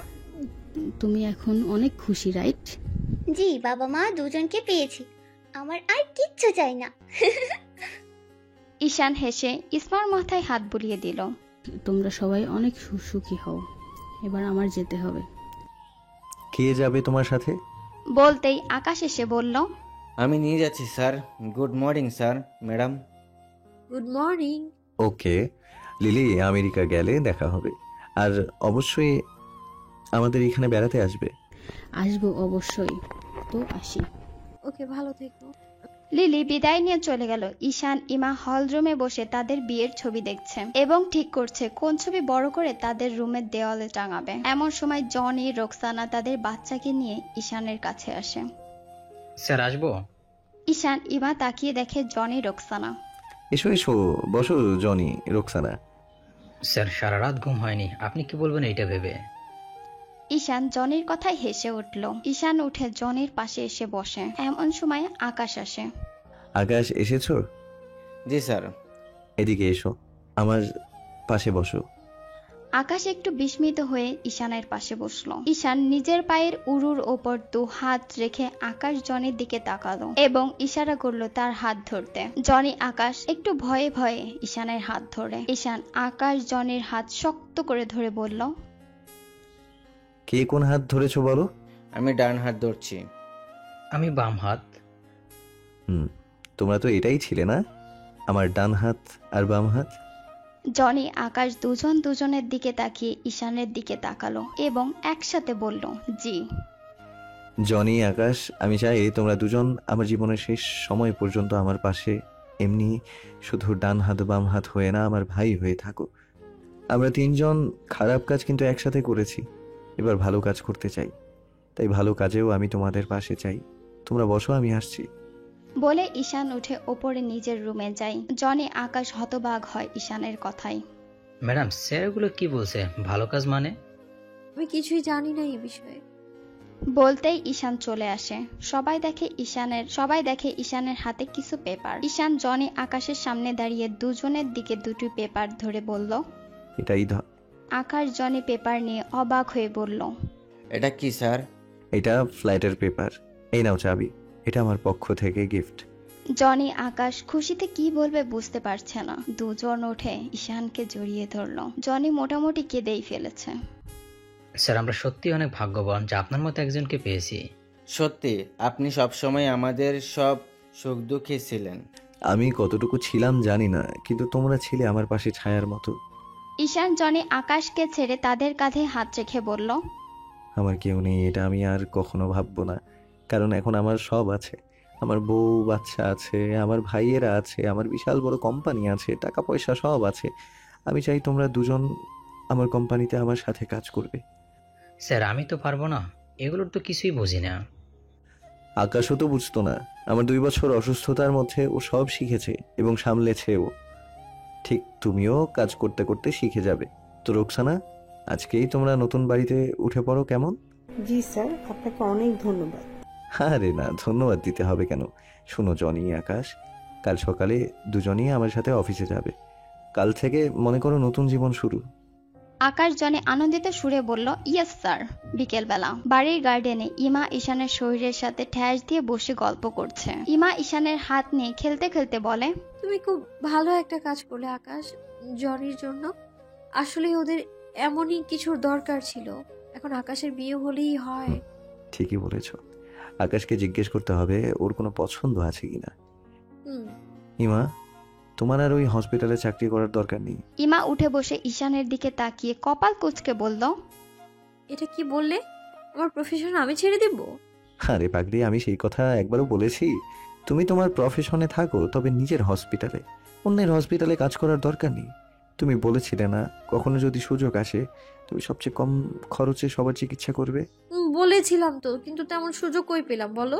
তুমি এখন অনেক খুশি, রাইট? জি, বাবা মা দুজনকে পেয়েছি, আমার আর কিচ্ছু চাই না। ঈশান হেসে ইসমার মাথায় হাত বুলিয়ে দিল। তোমরা সবাই অনেক সুখী হও, এবার আমার যেতে হবে। কে যাবে তোমার সাথে? বলতেই আকাশ এসে বলল, আমি নিয়ে যাচ্ছি sir. Good morning sir, madam. Good morning. Okay Lily, America গেলে দেখা হবে, আর অবশ্যই আমাদের এখানে বেড়াতে আসবে। আসবো অবশ্যই, তো আসি। ওকে, ভালো থেকো। লিলি বিদায় নিয়ে চলে গেল। ঈশান ইমা হল রুমে বসে তাদের বিয়ের ছবি দেখছে এবং ঠিক করছে কোন ছবি বড় করে তাদের রুমের দেওয়ালে টাঙাবে। এমন সময় জনি, রোকসানা তাদের বাচ্চাকে নিয়ে ঈশানের কাছে আসে। স্যার আসবো? ঈশান ইমা তাকিয়ে দেখে জনি, রোকসানা। এসো এসো, বসো জনি, রোকসানা। স্যার সারা রাত ঘুম হয়নি, আপনি কি বলবেন এইটা ভেবে। ঈশান জনির কথায় হেসে উঠল। ঈশান উঠে জনির পাশে এসে বসে। এমন সময় আকাশ আসে। আকাশ, এসেছো? জি স্যার। এদিকে এসো, আমার পাশে বসো। আকাশ একটু বিস্মিত হয়ে ঈশানের পাশে বসলো। ঈশান নিজের পায়ের উরুর ওপর 2 হাত রেখে আকাশ জনির দিকে তাকালো এবং ইশারা করলো তার হাত ধরতে। জনি আকাশ একটু ভয়ে ভয়ে ঈশানের হাত ধরে। ঈশান আকাশ জনির হাত শক্ত করে ধরে বলল, কে কোন হাত ধরেছো বলো? আমি ডান হাত ধরছি। আমি বাম হাত। তোমরা তো এটাই ছিলে না, আমার ডান হাত আর বাম হাত। জনি আকাশ দুজন দুজনের দিকে তাকিয়ে ঈশানের দিকে তাকালো এবং একসাথে বলল, জি। জনি, আকাশ, আমি চাই তোমরা দুজন আমার জীবনের শেষ সময় পর্যন্ত আমার পাশে এমনি শুধু ডান হাত বাম হাত হয়ে না, আমার ভাই হয়ে থাকো। আমরা 3 জন খারাপ কাজ কিন্তু একসাথে করেছি, এবার ভালো কাজ করতে চাই, তাই ভালো কাজেও আমি তোমাদের পাশে চাই। তোমরা বসো, আমি আসছি। বলে ঈশান উঠে ওপরে নিজের রুমে যায়। জনি আকাশ হতবাক হয় ঈশানের কথায়। ম্যাডাম স্যার এগুলো কি বলছে? ভালো কাজ মানে? আমি কিছুই জানি না এই বিষয়ে। বলতেই ঈশান চলে আসে। সবাই দেখে ঈশানের হাতে কিছু পেপার। ঈশান জনি আকাশের সামনে দাঁড়িয়ে দুজনের দিকে দুটি পেপার ধরে বলল। এটাই আকাশ জনি পেপার নিয়ে অবাক হয়ে বলল। এটা কি স্যার? এটা ফ্ল্যাটের পেপার। এই নাও চাবি, এটা আমার পক্ষ থেকে গিফট। জনি আকাশ খুশিতে কি বলবে বুঝতে পারছে না। দুজন উঠে ঈশানকে জড়িয়ে ধরলো। জনি মোটামুটি কেঁদেই ফেলেছে। স্যার আমরা সত্যি অনেক ভাগ্যবান যে আপনার মতো একজনকে পেয়েছি। সত্যি আপনি সবসময় আমাদের সব সুখ দুঃখে ছিলেন। আমি কতটুকু ছিলাম জানি না, কিন্তু তোমরা ছিলে আমার পাশে ছায়ার মতো। ঈশান জনি আকাশকে ছেড়ে তাদের কাঁধে হাত রেখে বলল। আমার কেউ নেই এটা আমি আর কখনো ভাববো না, কারণ এখন আমার সব আছে। আমার বউ বাচ্চা আছে, আমার ভাইয়েরা আছে, আমার বিশাল বড় কোম্পানি আছে, টাকা পয়সা সব আছে। আমি চাই তোমরা দুজন আমার কোম্পানিতে আমার সাথে কাজ করবে। স্যার আমি তো পারবো না, এগুলোর তো কিছুই বুঝি না। আকাশও তো বুঝতো না। আমার 2 বছর অসুস্থতার মধ্যে ও সব শিখেছে এবং সামলেছেও। ঠিক তুমিও কাজ করতে করতে শিখে যাবে। তো রোকসানা, আজকেই তোমরা নতুন বাড়িতে উঠে পড়ো, কেমন? জি স্যার, আপনাকে অনেক ধন্যবাদ। আরে না, ধন্যবাদ দিতে হবে কেন? শোনো জনি, আকাশ, কাল সকালে দুজনেই আমার সাথে অফিসে যাবে। কাল থেকে মনে করো নতুন জীবন শুরু। আকাশ জনি আনন্দিত সুরে বলল, ইয়েস স্যার। বিকেলবেলা বাড়ির গার্ডেনে ইমা ঈশানের শরীরের সাথে ঠ্যাস দিয়ে বসে গল্প করছে। ইমা ঈশানের হাত নিয়ে খেলতে খেলতে বলে, তুমি খুব ভালো একটা কাজ করলে আকাশ, জনির জন্য। আসলে ওদের এমনই কিছুর দরকার ছিল। এখন আকাশের বিয়ে হলেই হয়। ঠিকই বলেছ। আকাশকে জিজ্ঞেস করতে হবে ওর কোনো পছন্দ আছে কিনা। হুম। ইমা, তোমার আর ওই হসপিটালে চাকরি করার দরকার নেই। ইমা উঠে বসে ঈশানের দিকে তাকিয়ে কপাল কুঁচকে বলল, এটা কি বললে? আমার প্রফেশন আমি ছেড়ে দেব? আরে পাগলি, আমি সেই কথা একবারও বলেছি? তুমি তোমার প্রফেশনে থাকো, তবে নিজের হসপিটালে। অন্যের হসপিটালে কাজ করার দরকার নেই। তুমি বলেছিলে না, কখনো যদি সুযোগ আসে তুমি সবচেয়ে কম খরচে সবার চিকিৎসা করবে। বলেছিলাম তো, কিন্তু তেমন সুযোগ কই পেলাম বলো?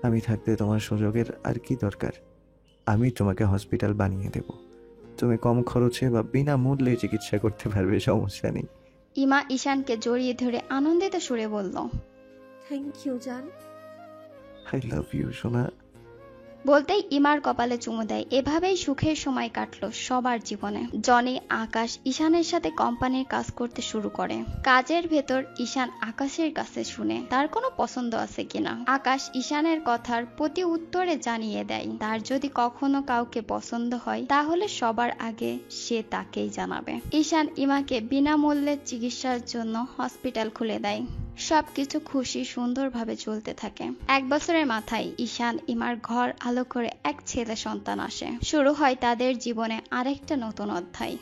আমি থাকতে তোমার সুযোগের আর কি দরকার? আমি তোমাকে হসপিটাল বানিয়ে দেব। তুমি কম খরচে বা বিনামূল্যে চিকিৎসা করতে পারবে, সমস্যা নেই। ইমা ঈশানকে জড়িয়ে ধরে আনন্দিত সুরে বলল, থ্যাংক ইউ জান। আই লাভ ইউ সোনা। বলতেই ইমার কপালে চুমু দেয়। এভাবেই সুখের সময় কাটলো সবার জীবনে। জনি আকাশ ঈশানের সাথে কোম্পানির কাজ করতে শুরু করে। কাজের ভেতর ঈশান আকাশের কাছে শুনে তার কোনো পছন্দ আছে কিনা। আকাশ ঈশানের কথার প্রতি উত্তরে জানিয়ে দেয় তার যদি কখনো কাউকে পছন্দ হয় তাহলে সবার আগে সে তাকেই জানাবে। ঈশান ইমাকে বিনামূল্যে চিকিৎসার জন্য হসপিটাল খুলে দেয়। সবকিছু খুশি সুন্দরভাবে চলতে থাকে। 1 বছরের মাথায় ঈশান ইমার ঘর আলো করে এক ছেলে সন্তান আসে। শুরু হয় তাদের জীবনে আরেকটা নতুন অধ্যায়।